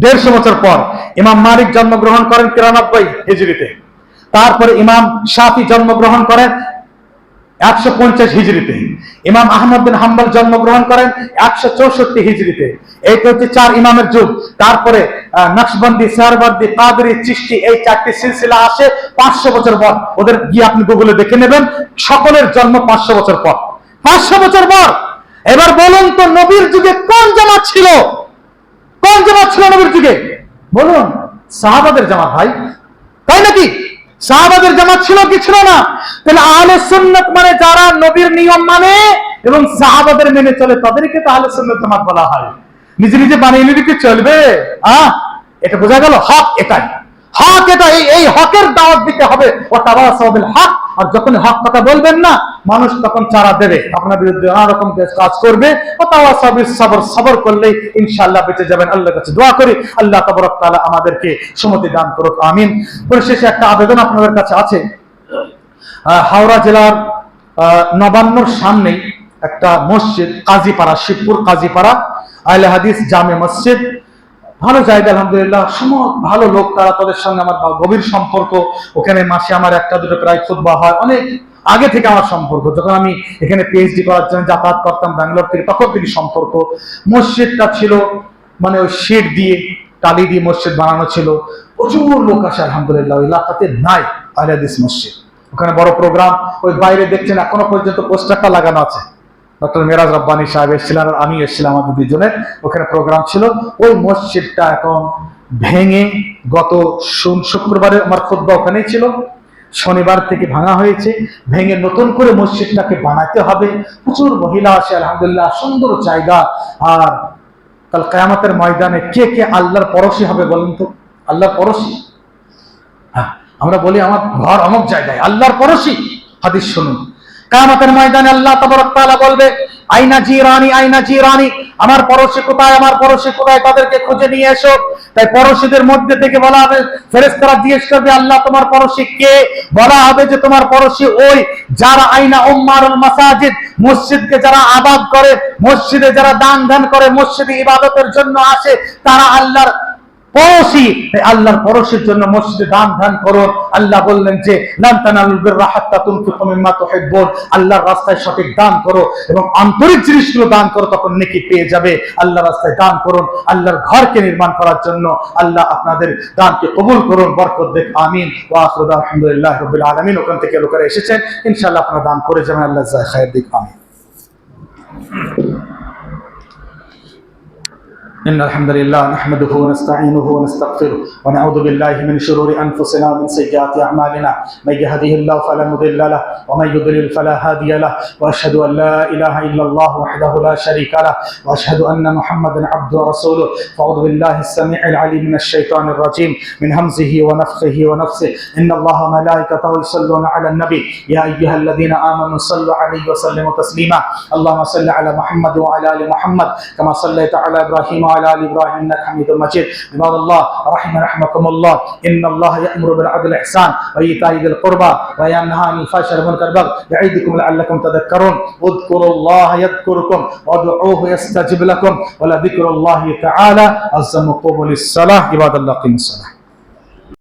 ১৫০ বছর পর ইমাম মালিক জন্মগ্রহণ করেন ৯৩ হিজরিতে। তারপরে ইমাম শাফি জন্মগ্রহণ করেন ১৫০ হিজরিতে। ইমাম আহমদ বিন হাম্বল জন্মগ্রহণ করেন ১৬৪ হিজরিতে। এইটা হচ্ছে ৪ ইমামের যুগ। তারপরে নকশবন্দি, সারবন্দি, কাদরি, চিশতি, এই ৪টি সিলসিলা আসে ৫০০ বছর পর। ওদের গিয়ে আপনি গুগলে দেখে নেবেন, সকলের জন্ম ৫০০ বছর পর। ৫০০ বছর পর। এবার বলুন তো নবীর যুগে কোন জামাত ছিল? কোন জামাত ছিল নবীর যুগে? বলুন। সাহাবাদের জামাত ভাই, তাই নাকি? সাহাবাদের জামাত ছিল কি ছিল না? তাহলে আহলে সুন্নাত মানে যারা নবীর নিয়ম মানে এবং সাহাবাদের মেনে চলে, তাদেরকে তো আহলে সুন্নাত জামাত বলা হয়। নিজে নিজে বানিয়ে নিলে কি চলবে? এটা বোঝা গেল? হক এটাই, হক এটা। এই হকের দাওয়াত দিতে হবে। ও তাওয়াসাউ বিল হক। আর যখন হক কথা বলবেন না, মানুষ তখন চারা দেবে, আপনার বিরুদ্ধে নানা রকম কাজ করবে। ও তাওয়াসাউ বিস সবর, সবর করলেই ইনশাআল্লাহ বেঁচে যাবেন। আল্লাহর কাছে দোয়া করি আল্লাহ তাবারক তাআলা আমাদেরকে সুমতি দান করুক, আমিন। পরিশেষে একটা আবেদন আপনাদের কাছে আছে। হাওড়া জেলার নবান্নর সামনে একটা মসজিদ, কাজীপাড়া, শিবপুর কাজীপাড়া আহলে হাদিস জামে মসজিদ, ভালো জায়গা আলহামদুলিল্লাহ, ভালো লোক তারা, তাদের সঙ্গে আমার গভীর সম্পর্ক। ওখানে মাসে আমার একটা দুটো প্রায় খুতবা হয়। অনেক আগে থেকে আমার সম্পর্ক, যখন আমি এখানে পিএইচডি করার জন্য যাতায়াত করতাম ব্যাঙ্গালোর থেকে, তখন থেকে সম্পর্ক। মসজিদটা ছিল মানে ওই শীট দিয়ে, টালি দিয়ে মসজিদ বানানো ছিল। প্রচুর লোক আসে আলহামদুলিল্লাহ। ওই এলাকাতে নাই আহলে হাদিস মসজিদ। ওখানে বড় প্রোগ্রাম, ওই বাইরে দেখছেন এখনো পর্যন্ত পোস্টারটা লাগানো আছে। ডক্টর মেরাজ রব্বানী সাহেব এসেছিলেন আর আমি এসেছিলাম, আমাদের দুজনের ওখানে প্রোগ্রাম ছিল। ওই মসজিদটা এখন ভেঙে, গত শুক্রবারে আমার খুতবা ওখানেই ছিল, শনিবার থেকে ভাঙা হয়েছে। ভেঙে নতুন করে মসজিদটাকে বানাতে হবে। প্রচুর মহিলা আসে আলহামদুলিল্লাহ, সুন্দর জায়গা। আর কাল কিয়ামতের ময়দানে কে কে আল্লাহর পরশী হবে বলেন তো? আল্লাহর পরশী, হ্যাঁ, আমরা বলি আমার ঘর অমুক জায়গায়, আল্লাহর পরশী। হাদিস শুনুন, কিয়ামতের ময়দানে আল্লাহ তাবারক তাআলা বলবে আইনা জিরানি, আইনা জিরানি, আমার পড়শী কোথায়, আমার পড়শী কোথায়, তাদেরকে খুঁজে নিয়ে এসো। তাই পড়শীদের মধ্যে থেকে বলা হবে, ফেরেশতারা জিজ্ঞেস করবে আল্লাহ তোমার পড়শী কে? বলা হবে যে তোমার পড়শী ওই যারা আইনা উম্মারুল মাসাজিদ, মসজিদকে যারা আবাদ করে, মসজিদে যারা দান ধ্যান করে, মসজিদে ইবাদতের জন্য আসে, তারা আল্লাহর পরশী। আল্লাহর পরশীর জন্য মসজিদে দান ধ্যান করো। আল্লাহ বললেন যে লান তানালুল বিররা হাত্তা তুনফিকু মিম্মা তুহিব্বুন, আল্লাহর রাস্তায় সঠিক দান করো এবং আন্তরিক জিনিসগুলো দান করো, তখন নেকি পেয়ে যাবে। আল্লাহর রাস্তায় দান করুন, আল্লাহর ঘরকে নির্মাণ করার জন্য। আল্লাহ আপনাদের দানকে কবুল করুন, বরকত দেখ, আমিন। ওয়া আখিরু দাওয়ানা আলহামদুলিল্লাহি রাব্বিল আলামিন। ওখান থেকে লোকেরা এসেছেন, ইনশাআল্লাহ আপনারা দান করে যাবেন, আল্লাহ জাযা খায়ের দিক, আমিন। إن الحمد لله نحمده ونستعينه ونستغفره ونعوذ بالله من شرور أنفسنا ومن سيئات أعمالنا، من يهده الله فلا مضل له ومن يضلل فلا هادي له، وأشهد أن لا إله إلا الله وحده لا شريك له، وأشهد أن محمدا عبده ورسوله. فأعوذ بالله السميع العليم من الشيطان الرجيم، من همزه ونفخه ونفسه. إن الله وملائكته يصلون على النبي يا أيها الذين آمنوا صلوا عليه وسلموا تسليما. اللهم صل على محمد وعلى آل محمد كما صليت على إبراهيم وعلى آل إبراهيم إنك حميد مجيد. عباد الله رحمكم الله، إن الله يأمر بالعدل والإحسان وإيتاء ذي القربى وينهى عن الفحشاء والمنكر والبغي يعظكم لعلكم تذكرون. اذكروا الله يذكركم وادعوه يستجب لكم ولذكر الله تعالى أعظم. قوموا للصلاة عباد الله، قيموا الصلاة.